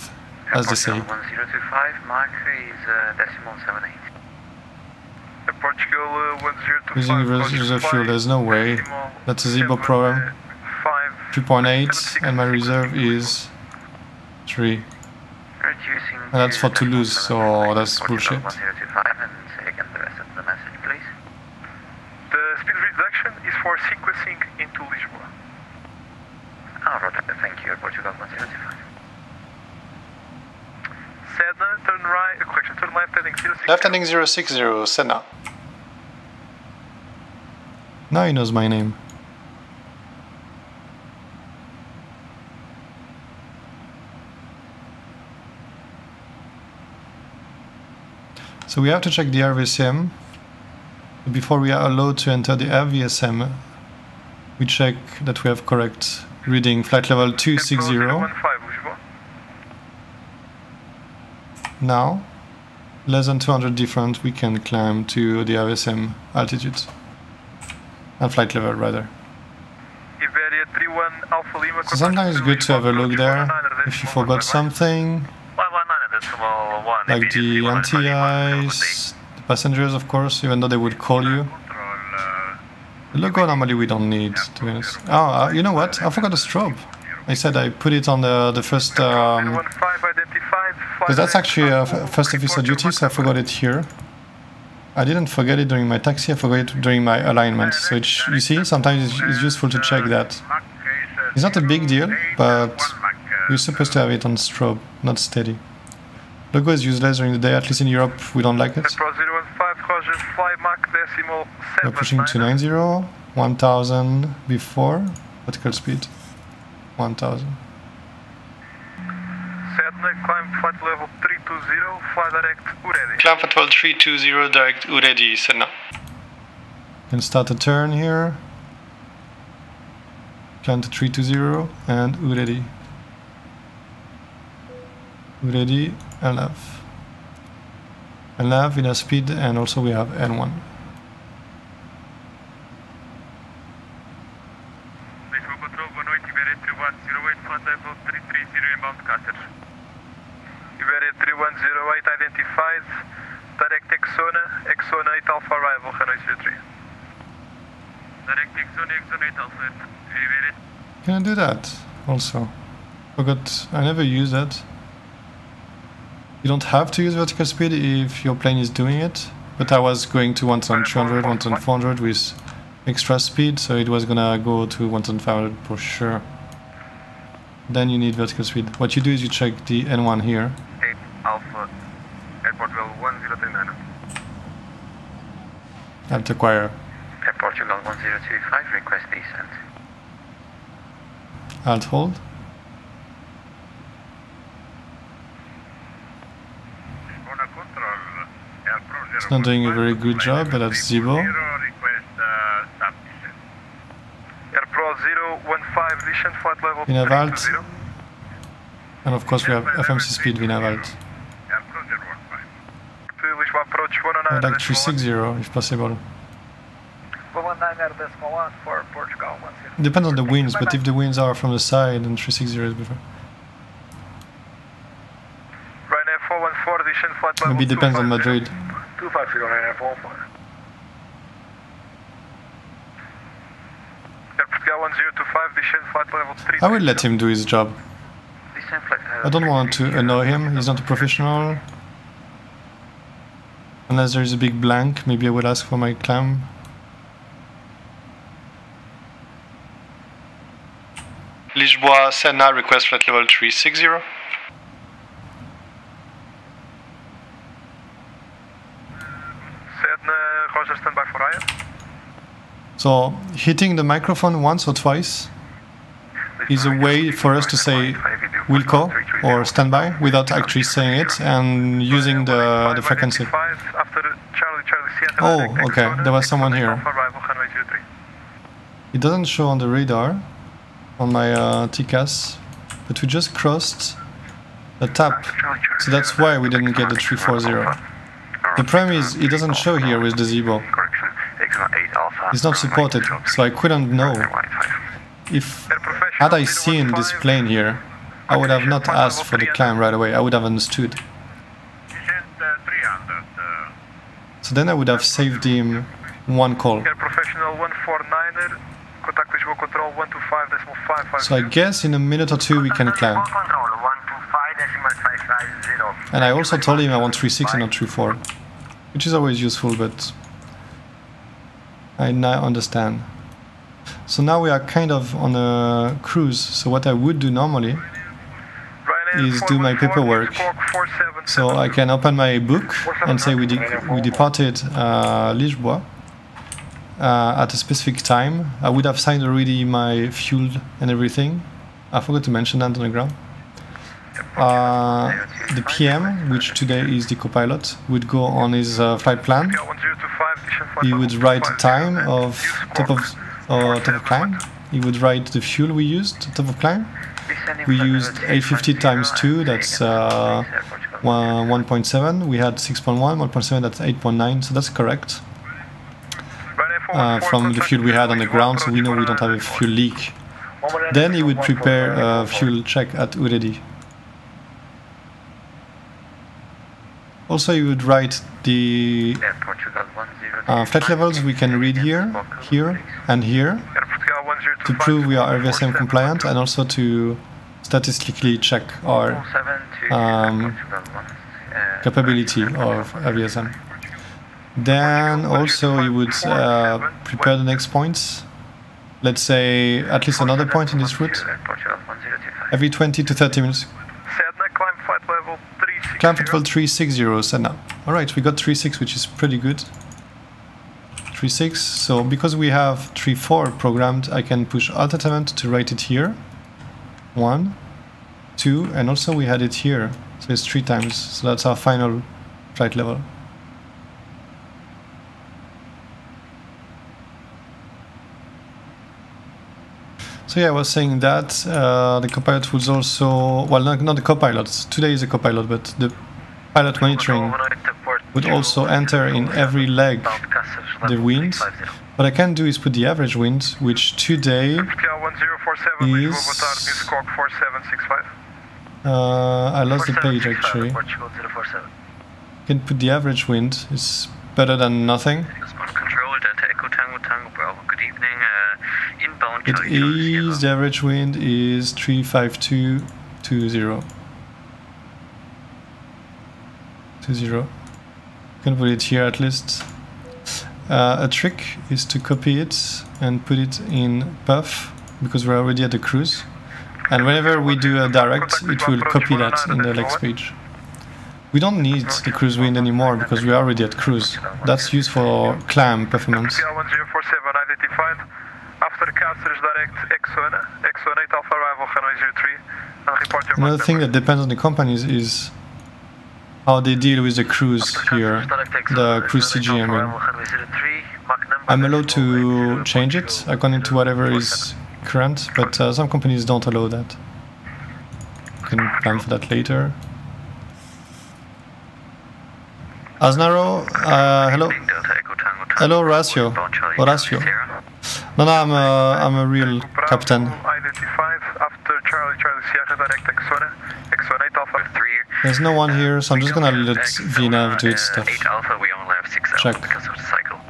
as they say. 1025, Mach is decimal 78. Portugal 1025. Using reserve fuel, there's no way. That's a Zibo program. 3.8, and my reserve is 3. And that's for Toulouse, so that's bullshit. The speed reduction is for sequencing into Lisboa. Thank you, Portugal 1025. Sedna, turn right, correction, turn left heading 060. Left heading 060, Sedna. Now he knows my name. So we have to check the RVSM. Before we are allowed to enter the RVSM, we check that we have correct reading flight level 260. Now, less than 200 different, we can climb to the RVSM altitude. And flight level, rather. So sometimes it's good to have a look there, if you forgot something. Like the anti-ice, the passengers, of course, even though they would call you. The logo normally we don't need, to be honest. Oh, you know what? I forgot the strobe. I said I put it on the first... because that's actually a first officer duty, so I forgot it here. I didn't forget it during my taxi, I forgot it during my alignment. So you see, sometimes it's useful to check that. It's not a big deal, but you're supposed to have it on strobe, not steady. Logo is useless during the day, at least in Europe we don't like it. We're pushing 290, 1000 before, vertical speed, 1000. Sedna, climb flight level 320, fly direct Uredi. Climb flight level 320, direct Uredi, Sedna. Can start a turn here. Climb to 320 and Uredi. Uredi, LF. LF in a speed, and also we have N1. Iberia 3108 identified, direct Exona 8 Alpha arrival, Hanoi 03. Direct Exona 8 Alpha, Iberia. Can I do that also? Forgot, I never use that. You don't have to use vertical speed if your plane is doing it, but I was going to 1300, 1400 with extra speed, so it was gonna go to 1500 for sure. then you need vertical speed. What you do is you check the N1 here. 8 Alpha, Airport Portugal 1039. And to acquire. Air Portugal 1025, request descent. Alt hold. It's not doing a very good job, but that's Zibo. Air Pro 015, descent flight level Vinavalt. 320. And of course we have FMC speed Vinavalt. To Lisboa approach 109. I'd like 360 if possible. 119.1 for Portugal 10. Depends on the winds, but if the winds are from the side, then 360 is better. Ryanair 414, descent flight level Maybe it depends on 250. Madrid. 250 Ryanair 414. Air Portugal 1025, descent flight level 3. I will let him do his job. Descent flight I don't want to annoy him, he's not a professional. Unless there is a big blank, maybe I would ask for my clam. Lisboa, Sedna, request flight level 360. Sedna, Roger, standby for Ryan. So, hitting the microphone once or twice is a way for us to say Wilco or standby without actually saying it and using the frequency. Oh, okay, there was someone here. It doesn't show on the radar, on my TCAS, but we just crossed the tap, so that's why we didn't get the 340. The problem is, it doesn't show here with the Zibo. It's not supported, so I couldn't know. If had I seen this plane here, I would have not asked for the climb right away, I would have understood. So then I would have saved him one call. So I guess in a minute or two we can climb. And I also told him I want 3.6 and not 3.4, which is always useful, but I now understand. So now we are kind of on a cruise, so what I would do normally is do my paperwork. So I can open my book and say we departed Lisboa at a specific time. I would have signed already my fuel and everything. I forgot to mention that on the ground. The PM, which today is the co-pilot, would go on his flight plan. He would write the time of top of climb. He would write the fuel we used top of climb. We used 850 times 2, that's 1.7. We had 6.1, 1.7, that's 8.9, so that's correct. From the fuel we had on the ground, so we know we don't have a fuel leak. Then he would prepare a fuel check at Uredi. Also, you would write the flight levels we can read here, here, and here to prove we are RVSM compliant and also to statistically check our capability of RVSM. Then also you would prepare the next points. Let's say at least another point in this route every 20 to 30 minutes. Climb flight level 360, Sedna. Alright, we got 3.6, which is pretty good. 3.6, so because we have 3.4 programmed, I can push Alt Element to write it here. 1, 2, and also we had it here, so it's 3 times, so that's our final flight level. So yeah, I was saying that the copilot was also, well, not the copilot, today is a copilot, but the pilot monitoring would also enter in every leg the wind. What I can do is put the average wind, which today is... I lost the page actually. I can put the average wind, it's better than nothing. It is, the average wind is 35220. 20. You can put it here at least. A trick is to copy it and put it in puff, because we're already at the cruise. And whenever we do a direct, it will copy that in the legs page. We don't need the cruise wind anymore because we are already at cruise. That's used for climb performance. 1047 identified. After captures direct X1 8 Alpha arrival runway 03 and report your Another thing that depends on the companies is how they deal with the cruise here, the cruise CG, I mean. I'm allowed to change it according to whatever is current, but some companies don't allow that. You can plan for that later. Aznaro, hello. Hello, Horacio. Horacio. No, I'm a real captain. After Charlie Sierra direct X1 8 Alpha 3. There's no one here, so I'm just gonna let VNav do its stuff. 8 Alpha, we only have 6 Alpha Check. because of the cycle.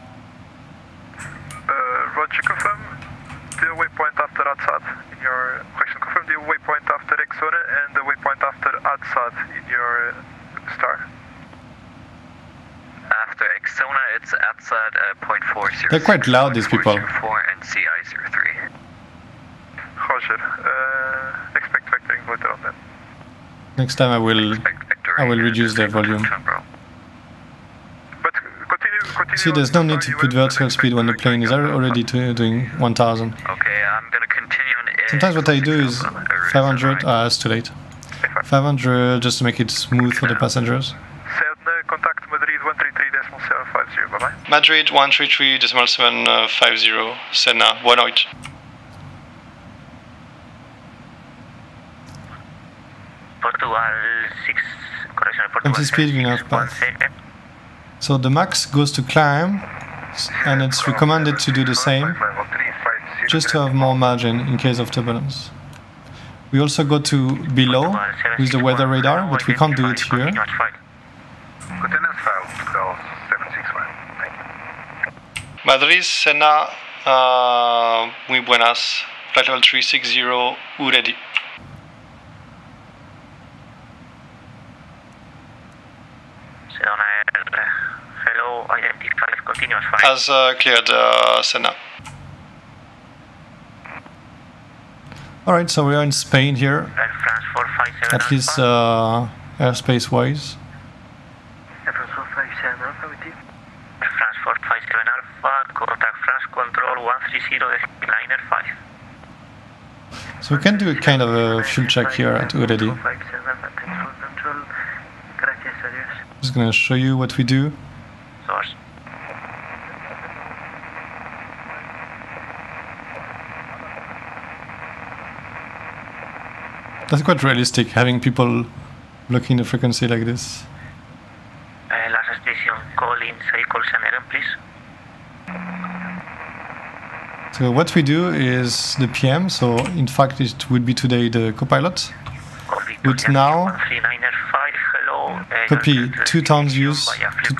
Roger, confirm the waypoint after Adsad in your question. Confirm the waypoint after X1 and the waypoint after Adsad in your star. After Xona, it's Adsad 0.40. They're quite loud, these people. 4 and CI03. Roger. Expect vectoring later on then. Next time I will reduce the volume. But continue. See, there's no need to put vertical speed when the plane is already doing 1000. Okay, I'm gonna continue on. Sometimes what I do is 500, it's too late. 500 just to make it smooth for the passengers. Sedna, contact Madrid 133.750, bye bye. Madrid 133.750, Sedna, 108. Portugal 6, correction, Portugal Empty speed, we have path. So the max goes to climb, and it's recommended to do the same, just to have more margin in case of turbulence. We also go to below with the weather radar, but we can't do it here. Madrid, Sedna, muy buenas, flight level 360, ready. Hello, identified, continuous flight. Has cleared Sedna. Alright, so we are in Spain here, France 457 at least airspace wise. France 457 Alpha, France 457 Alpha, contact France control 130 liner 5. So we can do a kind of a fuel check here at Uredi. Just gonna show you what we do. Source. That's quite realistic, having people blocking the frequency like this. Last station calling, say call Seneren, please. So what we do is the PM, so in fact it would be today the copilot, would now copy 2 tons use to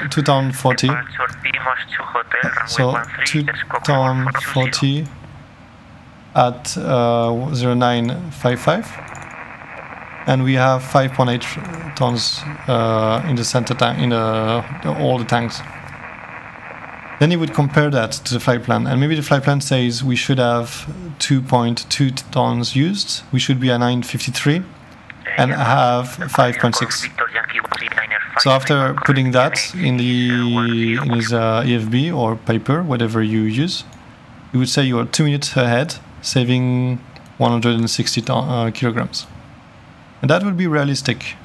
2040, so 2 ton 40 at 0955, and we have 5.8 tons in the center tank, in all the tanks. Then he would compare that to the flight plan, and maybe the flight plan says we should have 2.2 tons used, we should be at 953, and have 5.6. So after putting that in his EFB or paper, whatever you use, you would say you are 2 minutes ahead, saving 160 kilograms. And that would be realistic.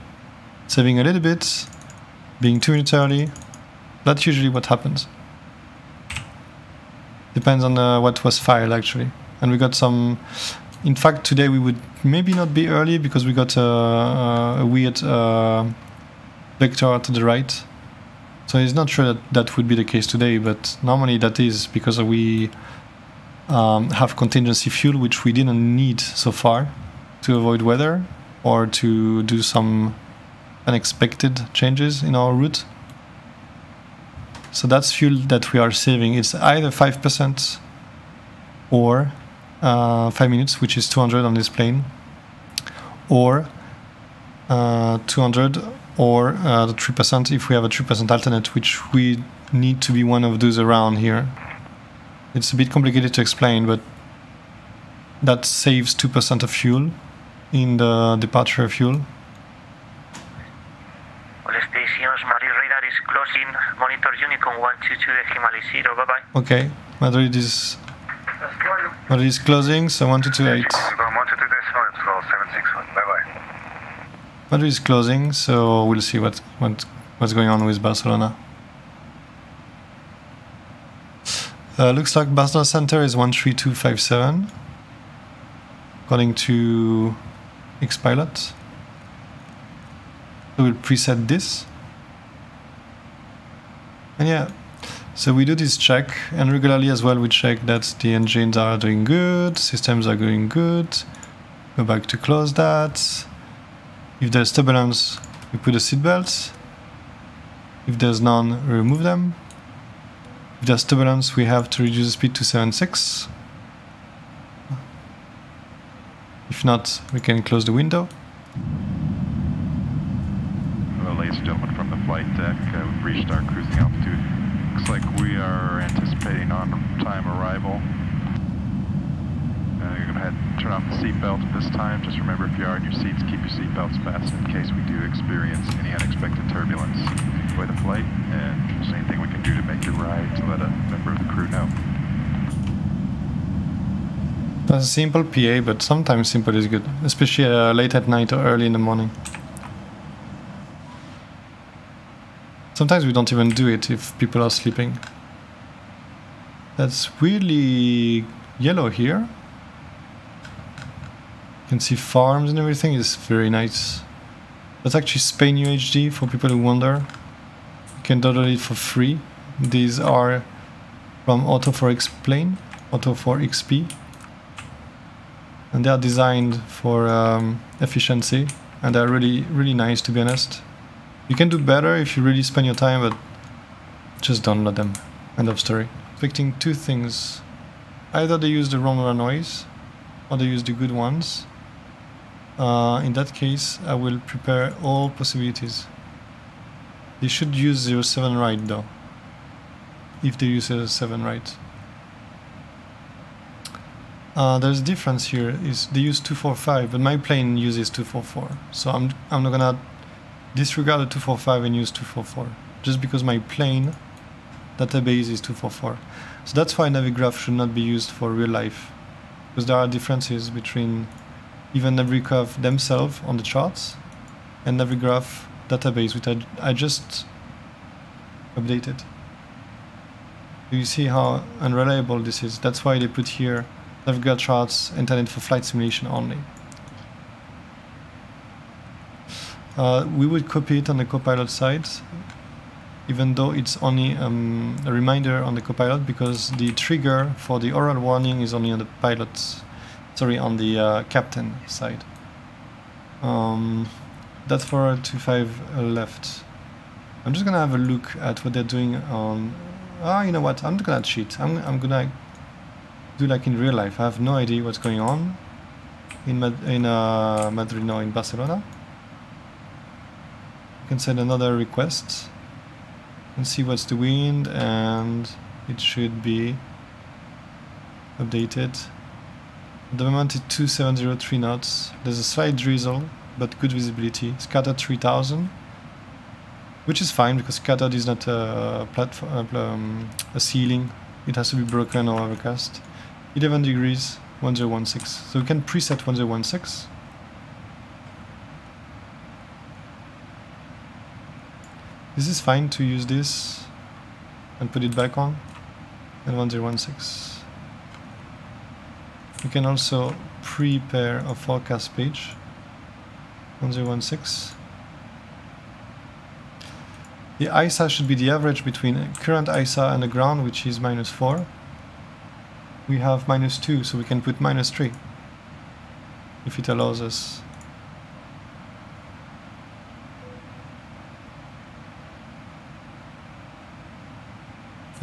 Saving a little bit, being 2 minutes early, that's usually what happens. Depends on what was filed actually. And we got some... In fact, today we would maybe not be early because we got a weird vector to the right. So it's not sure that that would be the case today, but normally that is because we have contingency fuel, which we didn't need so far to avoid weather or to do some unexpected changes in our route. So that's fuel that we are saving. It's either 5% or 5 minutes, which is 200 on this plane, or 200 or the 3% if we have a 3% alternate, which we need to be one of those around here. It's a bit complicated to explain, but that saves 2% of fuel in the departure fuel. All stations, Madrid radar is closing. Monitor Unicorn 122.0. Bye bye. Okay, Madrid is closing, so 1228. Let's go 761. Bye bye. Madrid is closing, so we'll see what's going on with Barcelona. Looks like Barcelona Center is 13257, according to Xpilot. So we'll preset this. And yeah, so we do this check, and regularly as well we check that the engines are doing good, systems are going good. Go back to close that. If there's turbulence, we put the seatbelts. If there's none, we remove them. If there's turbulence, we have to reduce the speed to 7.6. If not, we can close the window. Well, ladies and gentlemen, from the flight deck, we've reached our cruising altitude. Looks like we are anticipating on-time arrival. You're going to head and turn off the seatbelt at this time. Just remember, if you are in your seats, keep your seatbelts fastened in case we do experience any unexpected turbulence. Enjoy the flight, and if there's anything we can do to make your ride, to let a member of the crew know. That's a simple PA, but sometimes simple is good, especially late at night or early in the morning. Sometimes we don't even do it if people are sleeping. That's weirdly yellow here. You can see farms and everything is very nice. That's actually Spain UHD for people who wonder. You can download it for free. These are from Auto4Explain, Auto4XP. And they are designed for efficiency, and they're really nice, to be honest. You can do better if you really spend your time, but just download them. End of story. Expecting two things. Either they use the wrong runways, or they use the good ones. In that case, I will prepare all possibilities. They should use 07 right though, if they use 07 right. There's a difference here, is they use 245, but my plane uses 244. So I'm not gonna disregard the 245 and use 244, just because my plane database is 244. So that's why Navigraph should not be used for real life, because there are differences between even Navigraph themselves on the charts and Navigraph database, which I just updated. You see how unreliable this is. That's why they put here Navigraph charts intended for flight simulation only. We would copy it on the Copilot side, even though it's only a reminder on the Copilot, because the trigger for the oral warning is only on the pilot's, sorry, on the captain side. That's 425 left. I'm just gonna have a look at what they're doing on. You know what? I'm not gonna cheat. I'm gonna do like in real life. I have no idea what's going on in Madrid, no, in Barcelona. You can send another request and see what's the wind, and it should be updated. At the moment it's 2703 knots. There's a slight drizzle, but good visibility. Scattered 3000, which is fine because scattered is not a platform, a ceiling. It has to be broken or overcast. 11 degrees, 1016. So we can preset 1016. This is fine to use this and put it back on, and 1016. You can also prepare a forecast page, 1016. The ISA should be the average between current ISA and the ground, which is -4. We have -2, so we can put -3 if it allows us.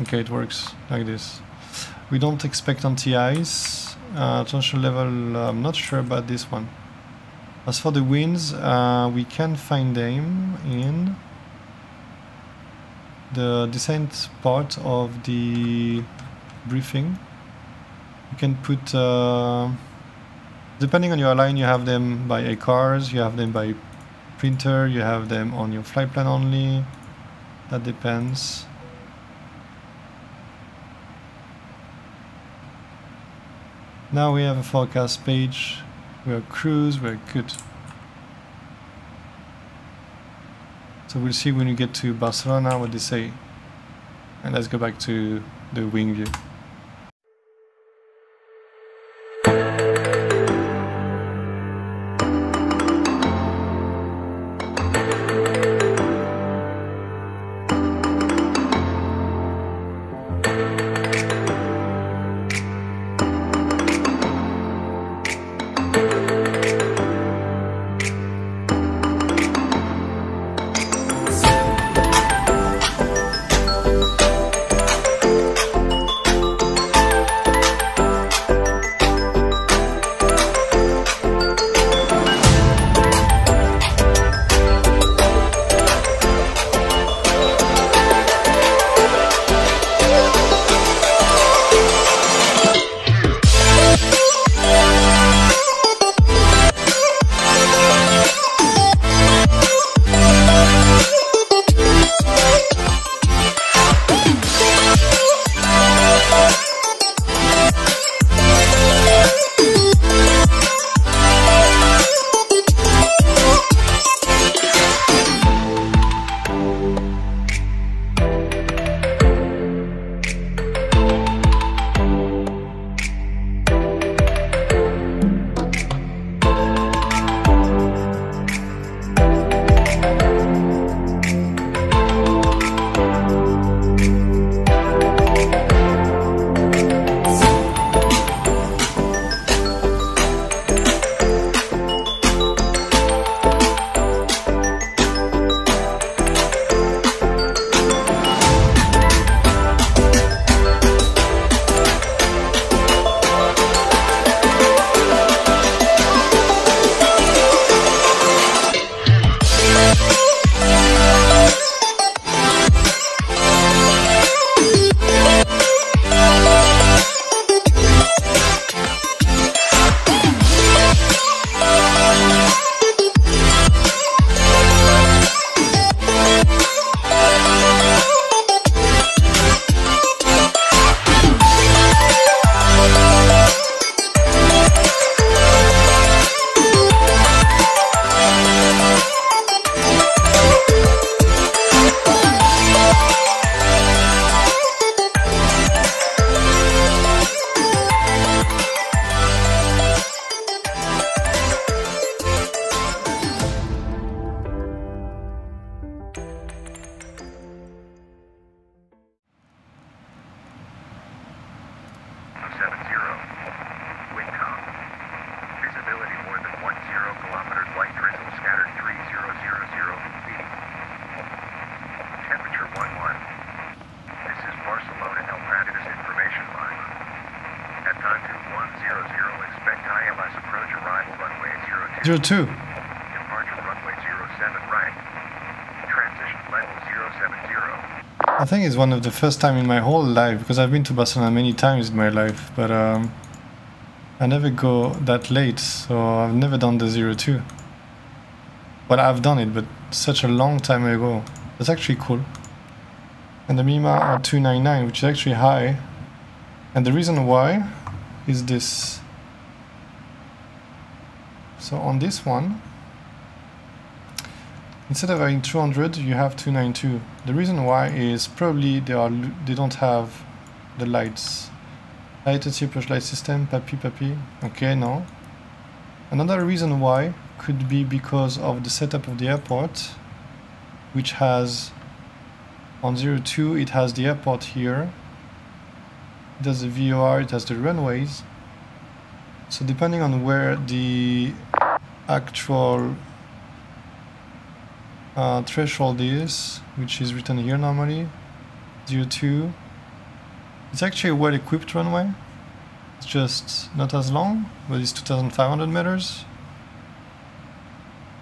Okay, it works like this. We don't expect anti-ice. Tension level, I'm not sure about this one. As for the winds, we can find them in the descent part of the briefing. You can put Depending on your airline, you have them by ACARS, you have them by printer, you have them on your flight plan only. That depends. Now we have a forecast page. We're cruise, we're good. So we'll see when we get to Barcelona what they say. And let's go back to the wing view. Zero 02. Departure runway 07 right. Transition level 070. I think it's one of the first time in my whole life, because I've been to Barcelona many times in my life, but I never go that late, so I've never done the 02. Well, I've done it, but such a long time ago. That's actually cool. And the Mima are 299, which is actually high. And the reason why is this. So on this one, instead of having 200, you have 292. The reason why is probably they don't have the lights. Light approach light system, papi. Okay, no. Another reason why could be because of the setup of the airport, which has on 02 it has the airport here. It has the VOR, it has the runways. So depending on where the actual threshold is, which is written here normally, 02, it's actually a well-equipped runway. It's just not as long, but it's 2,500 meters.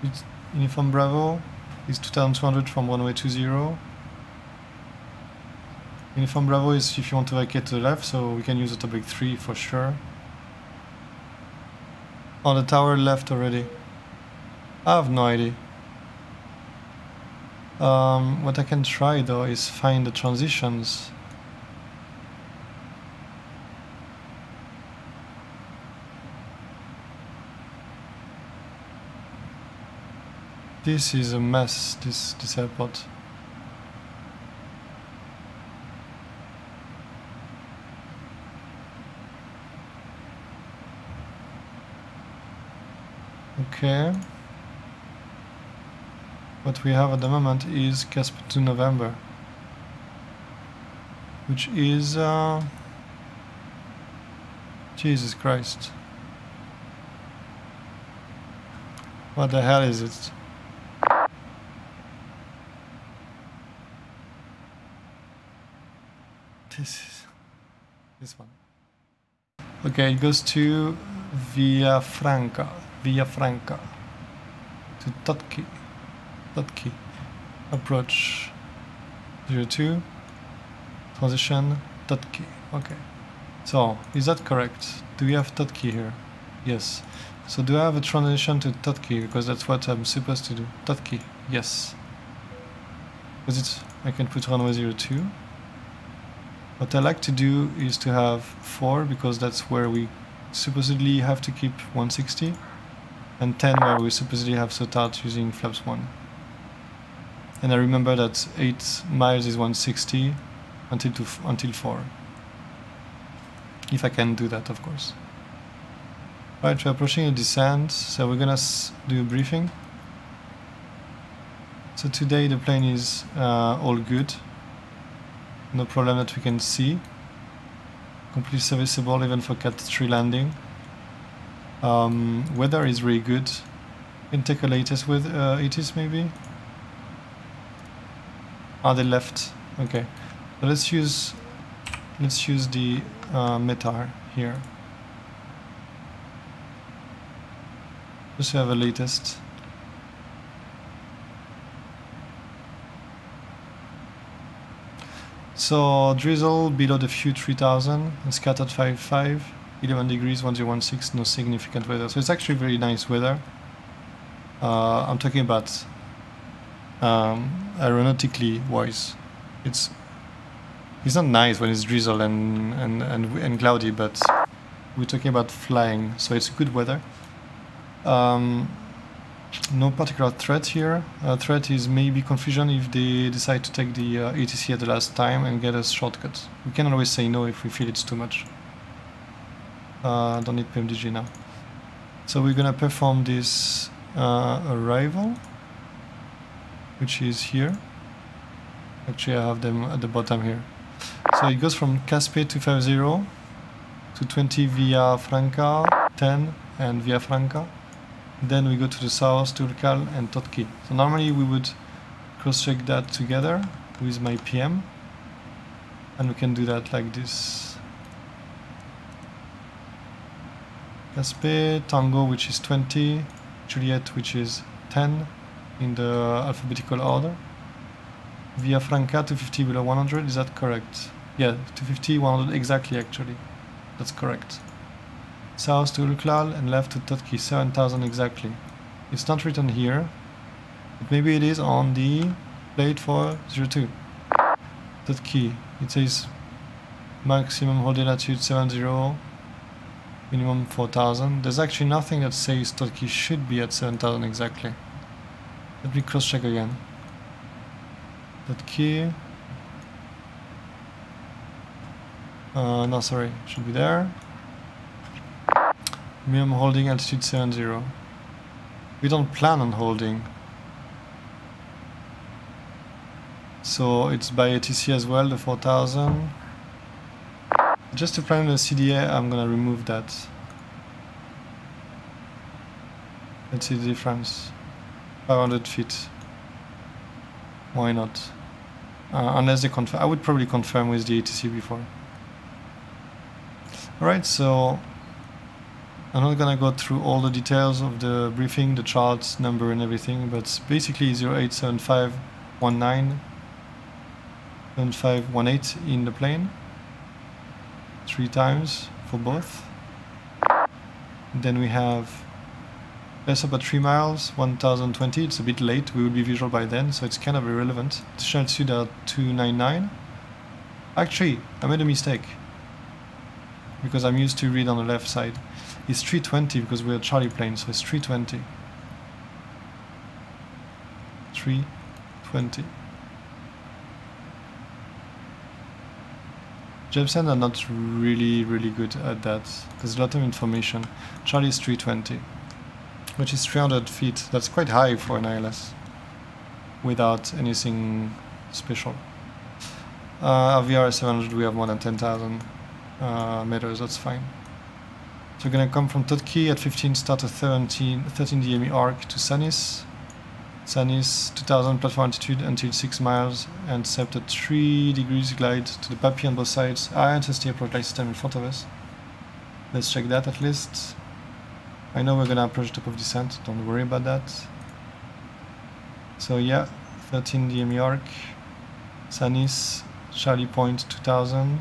It's Uniform Bravo is 2,200 from runway 20. Uniform Bravo is if you want to vacate to the left, so we can use the topic 3 for sure. Oh, the tower left already. I have no idea. What I can try though is find the transitions. This is a mess, this airport. Okay. What we have at the moment is Casper to November, which is Jesus Christ. What the hell is it? This one. Okay, it goes to Villafranca to Totki. Approach 02 transition Totki. Okay, so is that correct? Do we have Totki here? Yes. So do I have a transition to Totki, because that's what I'm supposed to do? Totki, yes. Because it's, I can put runway 02. What I like to do is to have 4, because that's where we supposedly have to keep 160, and 10 where we supposedly have SOTART using flaps 1. And I remember that 8 miles is 160 until 4. If I can do that, of course. Right, we're approaching a descent, so we're gonna do a briefing. So today the plane is all good. No problem that we can see. Completely serviceable even for Cat 3 landing. Weather is really good. You can take a latest with ATIS maybe. Ah, they left. Okay, so let's use the METAR here. Just to have a latest. So drizzle below the few 3000 and scattered 5.5, 11 degrees, 1016, no significant weather. So it's actually very nice weather. I'm talking about aeronautically wise. It's not nice when it's drizzle and cloudy, but we're talking about flying, so it's good weather. No particular threat here. Threat is maybe confusion if they decide to take the ATC at the last time and get a shortcut. We can always say no if we feel it's too much. Don't need PMDG now. So we're gonna perform this arrival, which is here. Actually, I have them at the bottom here. So it goes from Caspe 250 to 20 via Franca, 10 and via Franca. Then we go to the south to Urcal and Totki. So normally we would cross-check that together with my PM, and we can do that like this. Caspe, Tango, which is 20, Juliet, which is 10 in the alphabetical order. Via Franca, 250 below 100, is that correct? Yeah, 250, 100 exactly actually. That's correct. South to Ulklal and left to Totki, 7000 exactly. It's not written here, but maybe it is on the plate for 02. Totki, it says maximum holding latitude 70, minimum 4000. There's actually nothing that says Totki should be at 7000 exactly. Let me cross check again. Totki. No, sorry, should be there. Minimum holding altitude 70. We don't plan on holding. So it's by ATC as well, the 4000. Just to plan the CDA, I'm gonna remove that. Let's see the difference. 500 feet. Why not? Unless they confirm. I would probably confirm with the ATC before. Alright, so I'm not gonna go through all the details of the briefing, the charts, number and everything, but basically 087519 7518 in the plane. 3 times for both. Then we have Less about 3 miles, 1020. It's a bit late. We will be visual by then, so it's kind of irrelevant. Additional altitude at 299. Actually, I made a mistake because I'm used to read on the left side. It's 320 because we're a Charlie plane, so it's 320. 320. Jepsen are not really good at that. There's a lot of information. Charlie is 320, which is 300 feet. That's quite high for an ILS without anything special. Our VR is 700, we have more than 10,000 meters, that's fine. So we're gonna come from Totki at 15, start a 13 DME arc to Sanis. Sanis, 2000 platform altitude until 6 miles, and set at 3 degrees glide to the Papi on both sides. INSST approach light system in front of us. Let's check that at least. I know we're gonna approach the top of descent, don't worry about that. So yeah, 13 DME arc, Sanis, Charlie point 2000,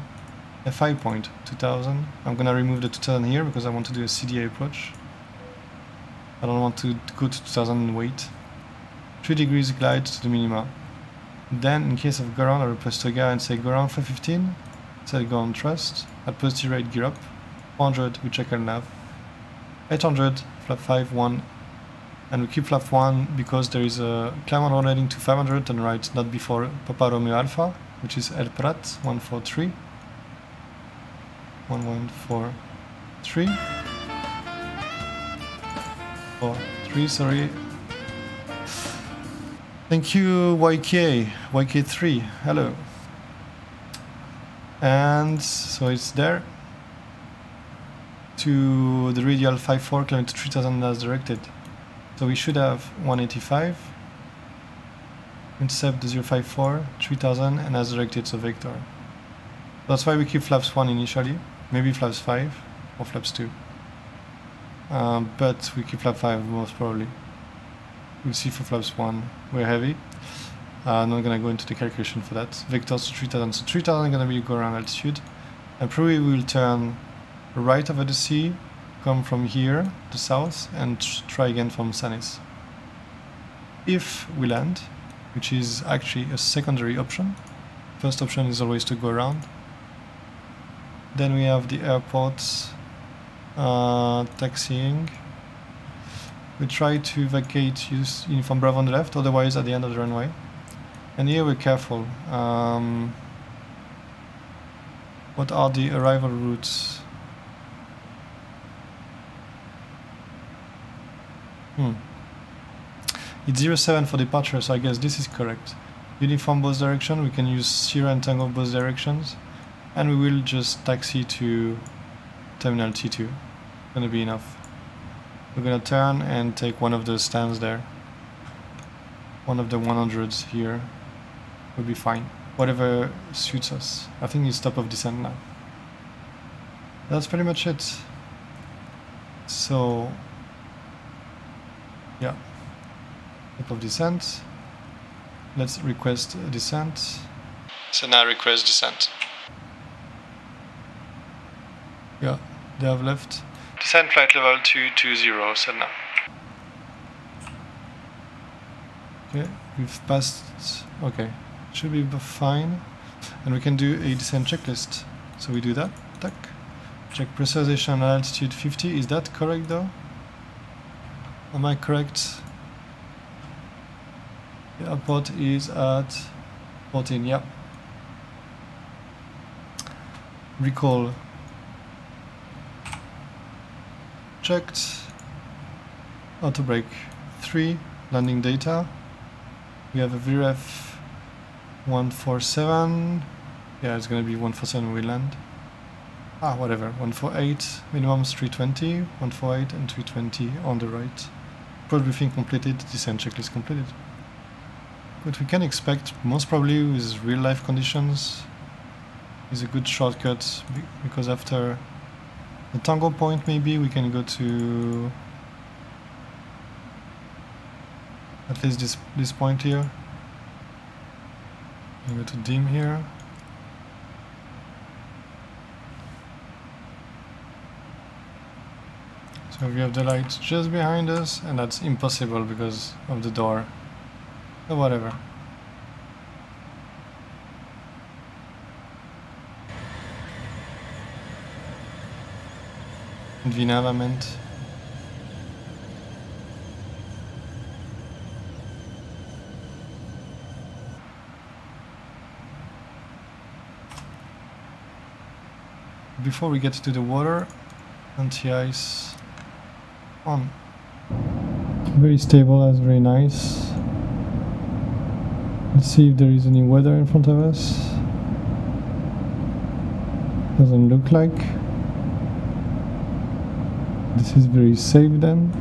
FI point 2000. I'm gonna remove the 2000 here because I want to do a CDA approach. I don't want to go to 2000 and wait. 3 degrees glide to the minima. Then, in case of Goran, I request Toga and say Goran 515, set go on thrust, at positive rate gear up, 400 we check our nav, 800 flap 5 1, and we keep flap 1 because there is a climb on heading to 500 and right not before Papa Romeo Alpha, which is Lppt 143. 1143. 43, sorry. Thank you, YK3, hello. And so it's there to the radial 54 km to 3000 as directed. So we should have 185. Intercept the 054, 3000, and as directed, so vector. That's why we keep flaps 1 initially, maybe flaps 5 or flaps 2. But we keep flap 5 most probably. We'll see for flaps 1, we're heavy. I'm not gonna go into the calculation for that. Vectors to 3000, so 3000 gonna be go around altitude. And probably we'll turn right over the sea, come from here to south, and try again from Sanis. If we land, which is actually a secondary option. First option is always to go around. Then we have the airport taxiing. We try to vacate, use uniform Bravo on the left, otherwise at the end of the runway. And here we're careful. What are the arrival routes? It's 07 for departure, so I guess this is correct. Uniform both direction, we can use Sierra and Tango both directions. And we will just taxi to Terminal T2. Gonna be enough. We're gonna turn and take one of the stands there. One of the 100s here. Will be fine. Whatever suits us. I think it's top of descent now. That's pretty much it. So, yeah. Top of descent. Let's request a descent. So now request descent. Yeah, they have left. Descent flight level 220, Sedna. Okay, we've passed. Okay, should be fine. And we can do a descent checklist. So we do that. Tack. Check pressurization and altitude 50. Is that correct though? Am I correct? The airport is at 14, yeah. Recall. Checked. Auto brake 3. Landing data. We have a VREF 147. Yeah, it's gonna be 147 when we land. Whatever. 148. Minimum is 320. 148 and 320 on the right. Approach briefing completed. Descent checklist completed. What we can expect, most probably with real life conditions, is a good shortcut because after the Tango point maybe we can go to at least this point here. We go to dim here. So we have the light just behind us, and that's impossible because of the door. But whatever. Vinavament. Before we get to the water, anti-ice on. Very stable, that's very nice. Let's see if there is any weather in front of us. Doesn't look like. This is very safe then.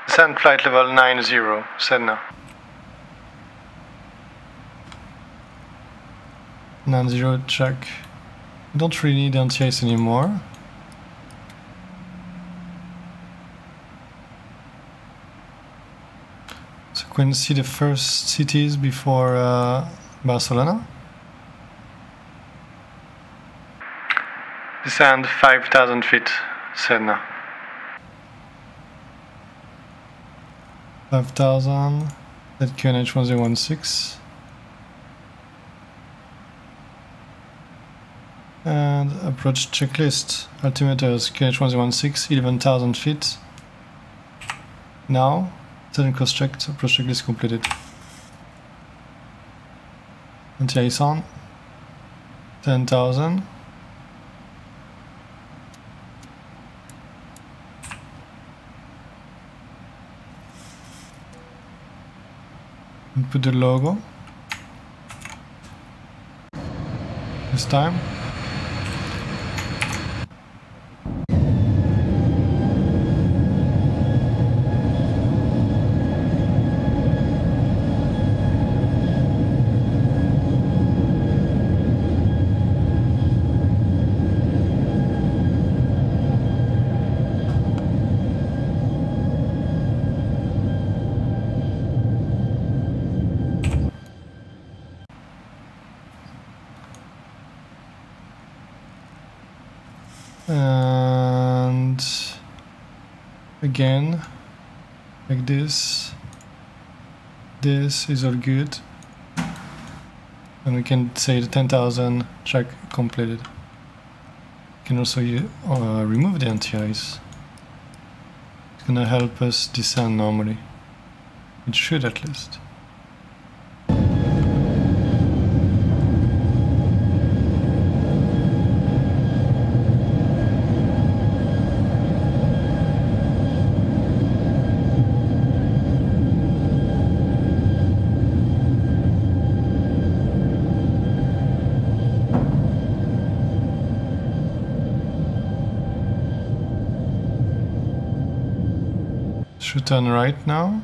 Descend flight level 90, Sedna. 90, check. We don't really need anti-ice anymore. So we can see the first cities before Barcelona. Descend 5,000 feet, Sedna. 5,000, that QNH 1016. And approach checklist. Altimeters QNH 1016, 11,000 feet. Now, sudden course checked, approach checklist completed. Anti-ice on. 10,000. And put the logo. This time. And again, like this. This is all good. And we can say the 10,000 check completed. We can also remove the anti-ice. It's gonna help us descend normally. It should at least. Should turn right now.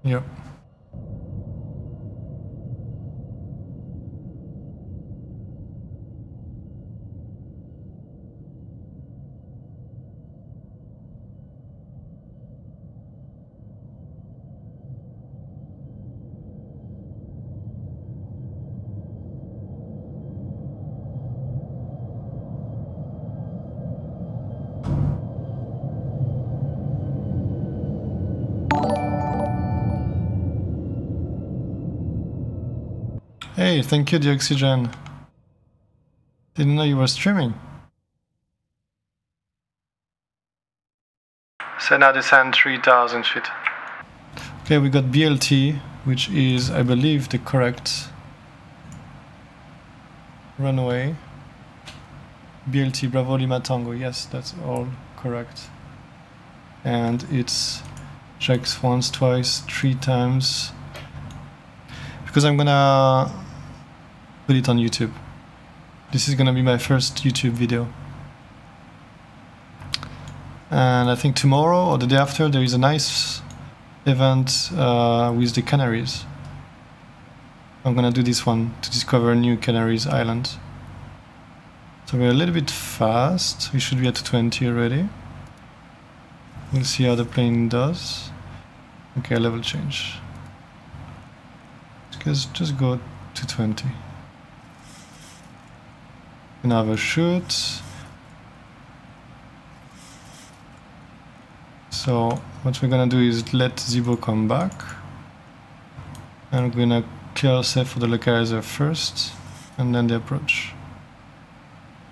Yep. Hey, thank you, the oxygen. Didn't know you were streaming. So now descend 3,000 feet. Okay, we got BLT, which is, I believe, the correct runway. BLT, Bravo Lima Tango, yes, that's all correct. And it's checks once, twice, 3 times. Because I'm gonna put it on YouTube. This is gonna be my first YouTube video. And I think tomorrow or the day after there is a nice event with the Canaries. I'm gonna do this one to discover new Canaries Island. So we're a little bit fast. We should be at 20 already. We'll see how the plane does. Okay, level change. Just go to 20. Gonna have a shoot. So what we're gonna do is let Zibo come back. And we're gonna clear safe for the localizer first, and then the approach.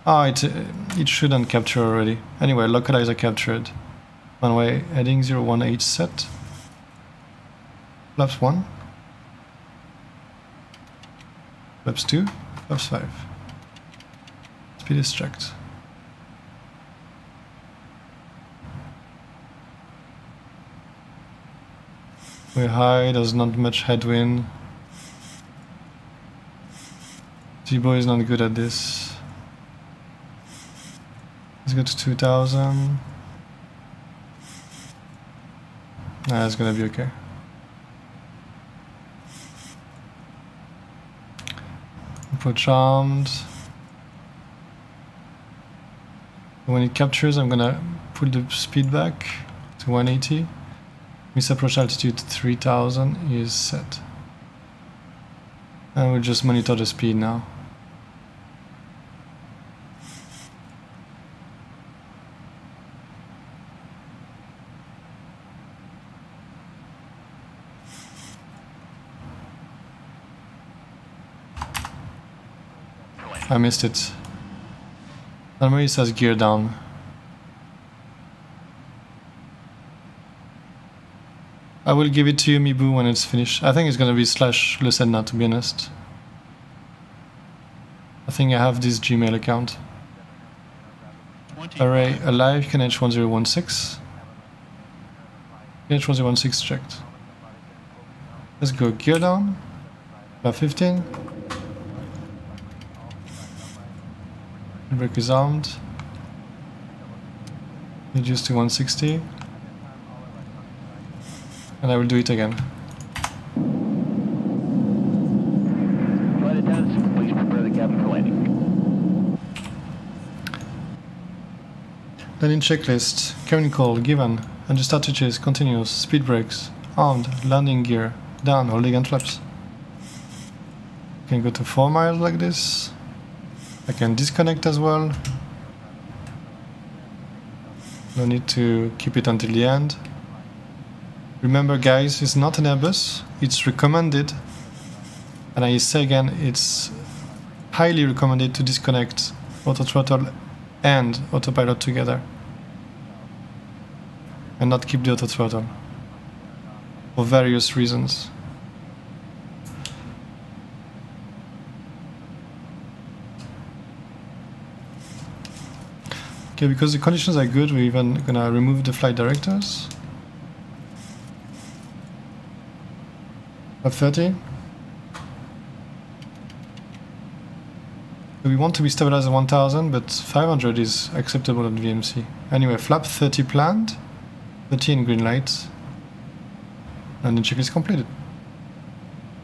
Ah, it shouldn't capture already. Anyway, localizer captured. One way, heading 018 set. Flaps 1. Flaps 2. Flaps 5. Speed is checked. We're high, there's not much headwind. Zibo is not good at this. Let's go to 2000. Nah, it's gonna be okay. Approach armed. When it captures, I'm gonna pull the speed back to 180. Miss approach altitude 3000 is set. And we'll just monitor the speed now. I missed it. Normally it says gear down. I will give it to you, Mibu, when it's finished. I think it's gonna be / Le Sedna, to be honest. I think I have this Gmail account. Array alive, KNH1016. KNH1016 checked. Let's go gear down. About 15. Brake is armed. Reduce to 160. And I will do it again. Flight attendants, please prepare the cabin for landing. Landing checklist. Cabin call given. Under strategies continuous. Speed brakes. Armed. Landing gear. Down. Holding and flaps. Can go to 4 miles like this. I can disconnect as well. No need to keep it until the end. Remember guys, it's not an Airbus, it's recommended, and I say again, it's highly recommended to disconnect auto throttle and autopilot together and not keep the auto throttle for various reasons. Okay, because the conditions are good, we're even gonna remove the flight directors. Flap 30. We want to be stabilized at 1000, but 500 is acceptable at VMC. Anyway, flap 30 planned, 30 in green light, and the checklist completed.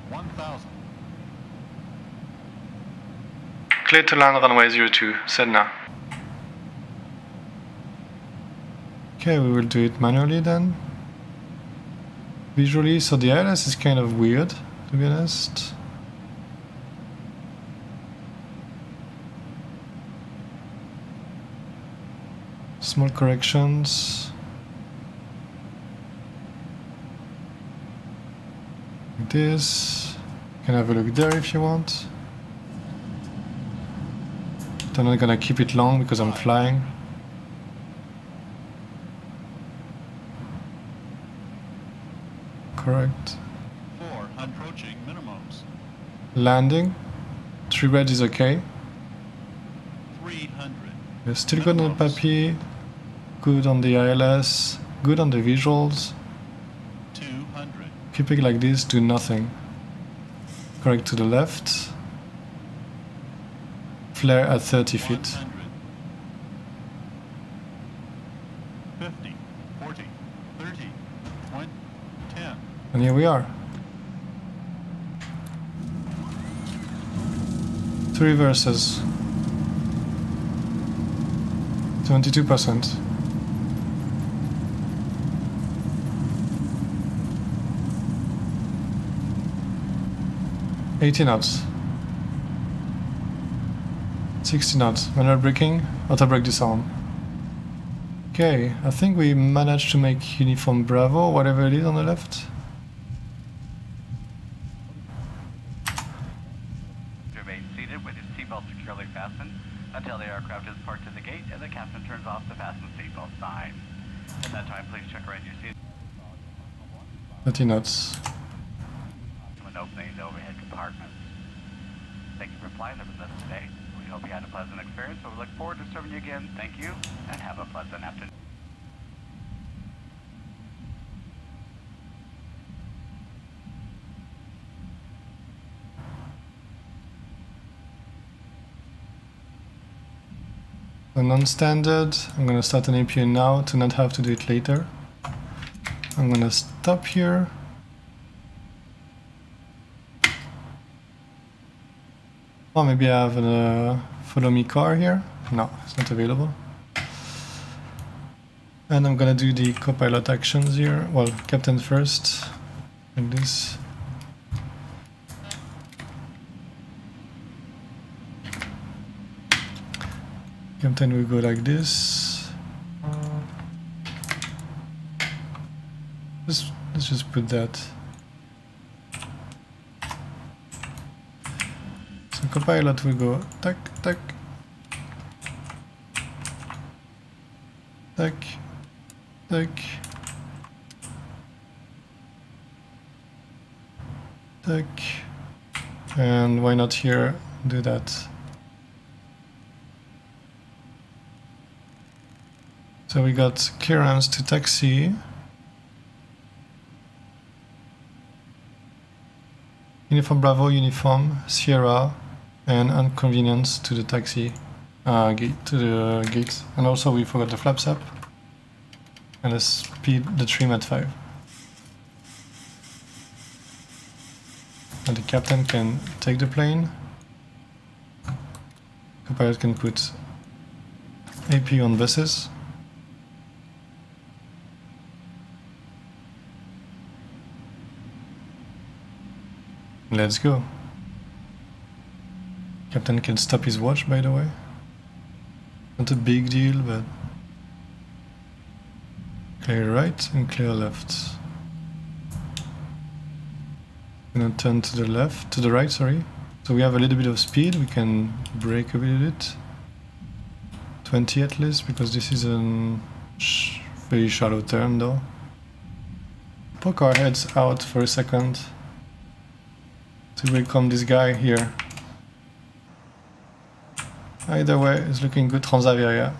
1000. Clear to land runway 02, Sedna. Okay, we will do it manually then. Visually, so the ILS is kind of weird, to be honest. Small corrections. Like this. You can have a look there if you want. I'm not gonna keep it long because I'm flying. correct. 4 approaching minimums. Landing. 3 red is okay. 300. We're still good on the Lppt, good on the ILS, good on the visuals. 200. Keeping like this, do nothing. Correct to the left. Flare at 30 feet. 100. 50, 40, 30, 20, 10. And here we are. 3 reverses. 22%. 80 knots. 60 knots. Manual braking, auto brake disarm. Okay, I think we managed to make uniform Bravo, whatever it is on the left. Remain seated with his seatbelt securely fastened until the aircraft is parked at the gate and the captain turns off the fasten seatbelt sign. At that time, please check around your seat 30 knots. when opening the overhead compartments. Thank you for flying with us today. We hope you had a pleasant experience, so we look forward to serving you again. Thank you, and have a pleasant afternoon. A non-standard, I'm gonna start an APU now to not have to do it later. I'm gonna stop here. Or maybe I have a follow me car here. No, it's not available. And I'm gonna do the copilot actions here. Well, captain first, like this. Captain will go like this. Let's just put that. So copilot will go tack, tack, tack, tack, tack, and why not here do that? So we got clearance to taxi. Uniform Bravo, uniform Sierra, and inconvenience to the taxi gate, to the gate. And also we forgot the flaps up and the speed, the trim at 5. And the captain can take the plane. Copilot can put AP on buses. Let's go. Captain can stop his watch, by the way. Not a big deal, but clear right and clear left. I'm gonna turn to the left, to the right, sorry. So we have a little bit of speed, we can brake a bit. 20 at least, because this is a very shallow turn though. Poke our heads out for a second to welcome this guy here. Either way, it's looking good, Transavia.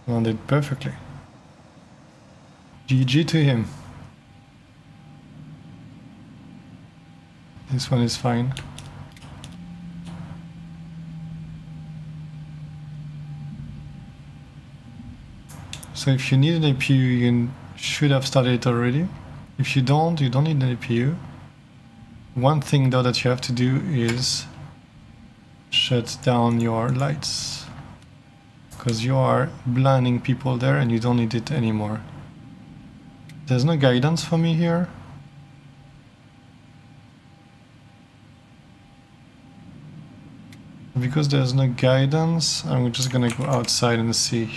Landed perfectly. GG to him. This one is fine. So if you need an APU, you should have started it already. If you don't need an APU. One thing though that you have to do is shut down your lights, because you are blinding people there and you don't need it anymore. There's no guidance for me here. Because there's no guidance, I'm just gonna go outside and see.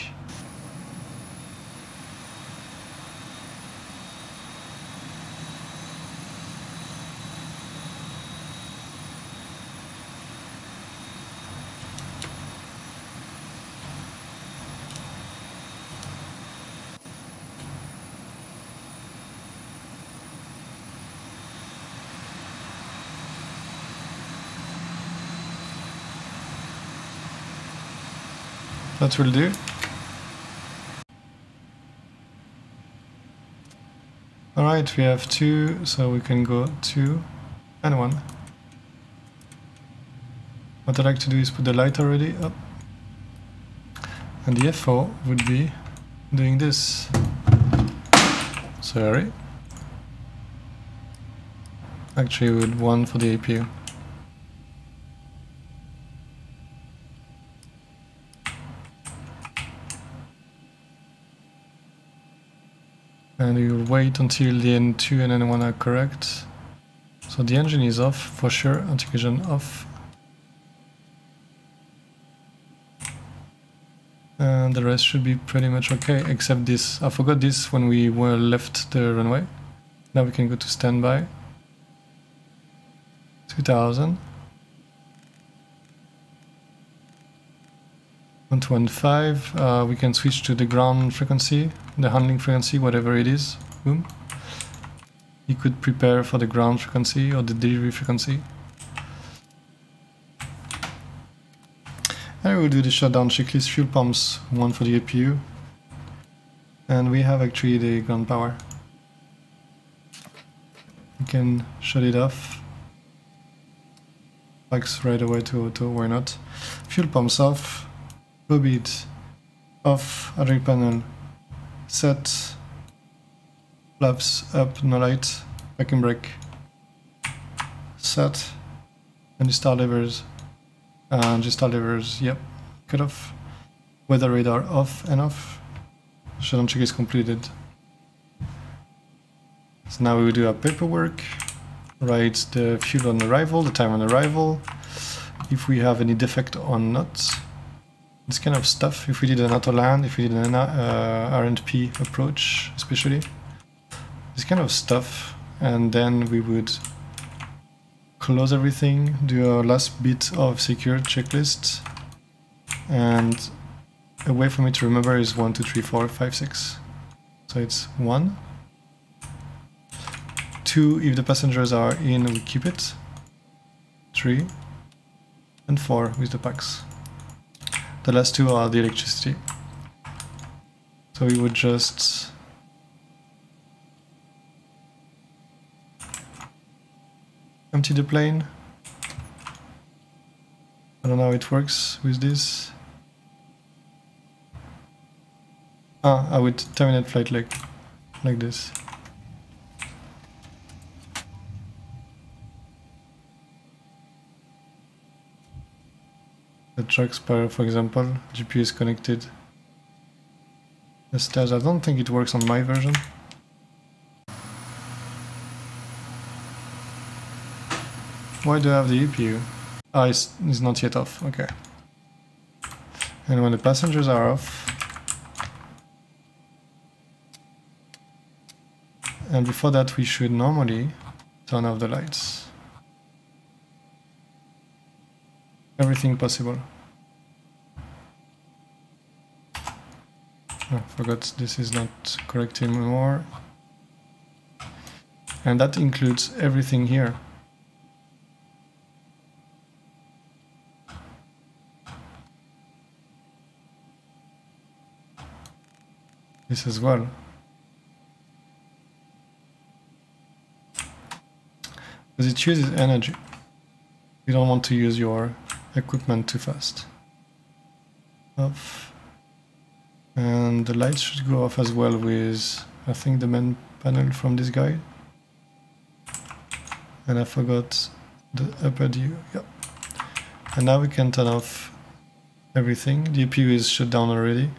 That will do. Alright, we have 2, so we can go 2 and 1. What I'd like to do is put the light already up. And the FO would be doing this. Sorry. Actually, with 1 for the APU. And we will wait until the N2 and N1 are correct. So the engine is off for sure, anti-collision off. And the rest should be pretty much okay, except this. I forgot this when we were left the runway. Now we can go to standby. 2000. 1215, we can switch to the ground frequency, the handling frequency, whatever it is. Boom. You could prepare for the ground frequency or the delivery frequency. And we will do the shutdown checklist, fuel pumps, 1 for the APU. And we have actually the ground power. We can shut it off. Flags right away to auto, why not? Fuel pumps off. Lppt off, hydraulic panel set, flaps up, no light, parking brake set, and the star levers, yep, cut off, weather radar off and off, shutdown check is completed. So now we will do our paperwork, write the fuel on arrival, the time on arrival, if we have any defect or not. This kind of stuff, if we did an auto land, if we did an R&P approach, especially. This kind of stuff, and then we would close everything, do our last bit of secure checklist, and a way for me to remember is 1, 2, 3, 4, 5, 6. So it's 1. 2, if the passengers are in, we keep it. 3. And 4 with the packs. The last 2 are the electricity. So we would just empty the plane. I don't know how it works with this. I would terminate flight like this. The truck spire, for example, GPU is connected. The stairs, I don't think it works on my version. Why do I have the EPU? Ah, it's not yet off, okay. And when the passengers are off, and before that we should normally turn off the lights. Everything possible. I forgot this is not correct anymore. And that includes everything here. This as well. Because it uses energy. You don't want to use your equipment too fast. Off. And the lights should go off as well with, I think, the main panel from this guy. And I forgot the upper view. Yep. And now we can turn off everything. The EPU is shut down already.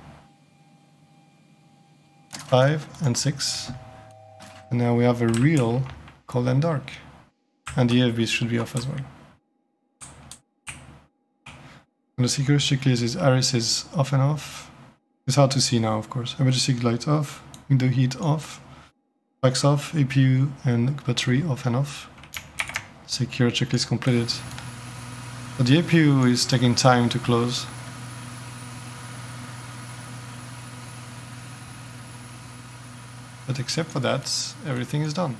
5 and 6. And now we have a real cold and dark. And the AFBs should be off as well. And the security checklist is RS is off and off. It's hard to see now, of course. Emergency lights off, window heat off, packs off, APU and battery off and off. Secure checklist completed. But the APU is taking time to close. But except for that, everything is done.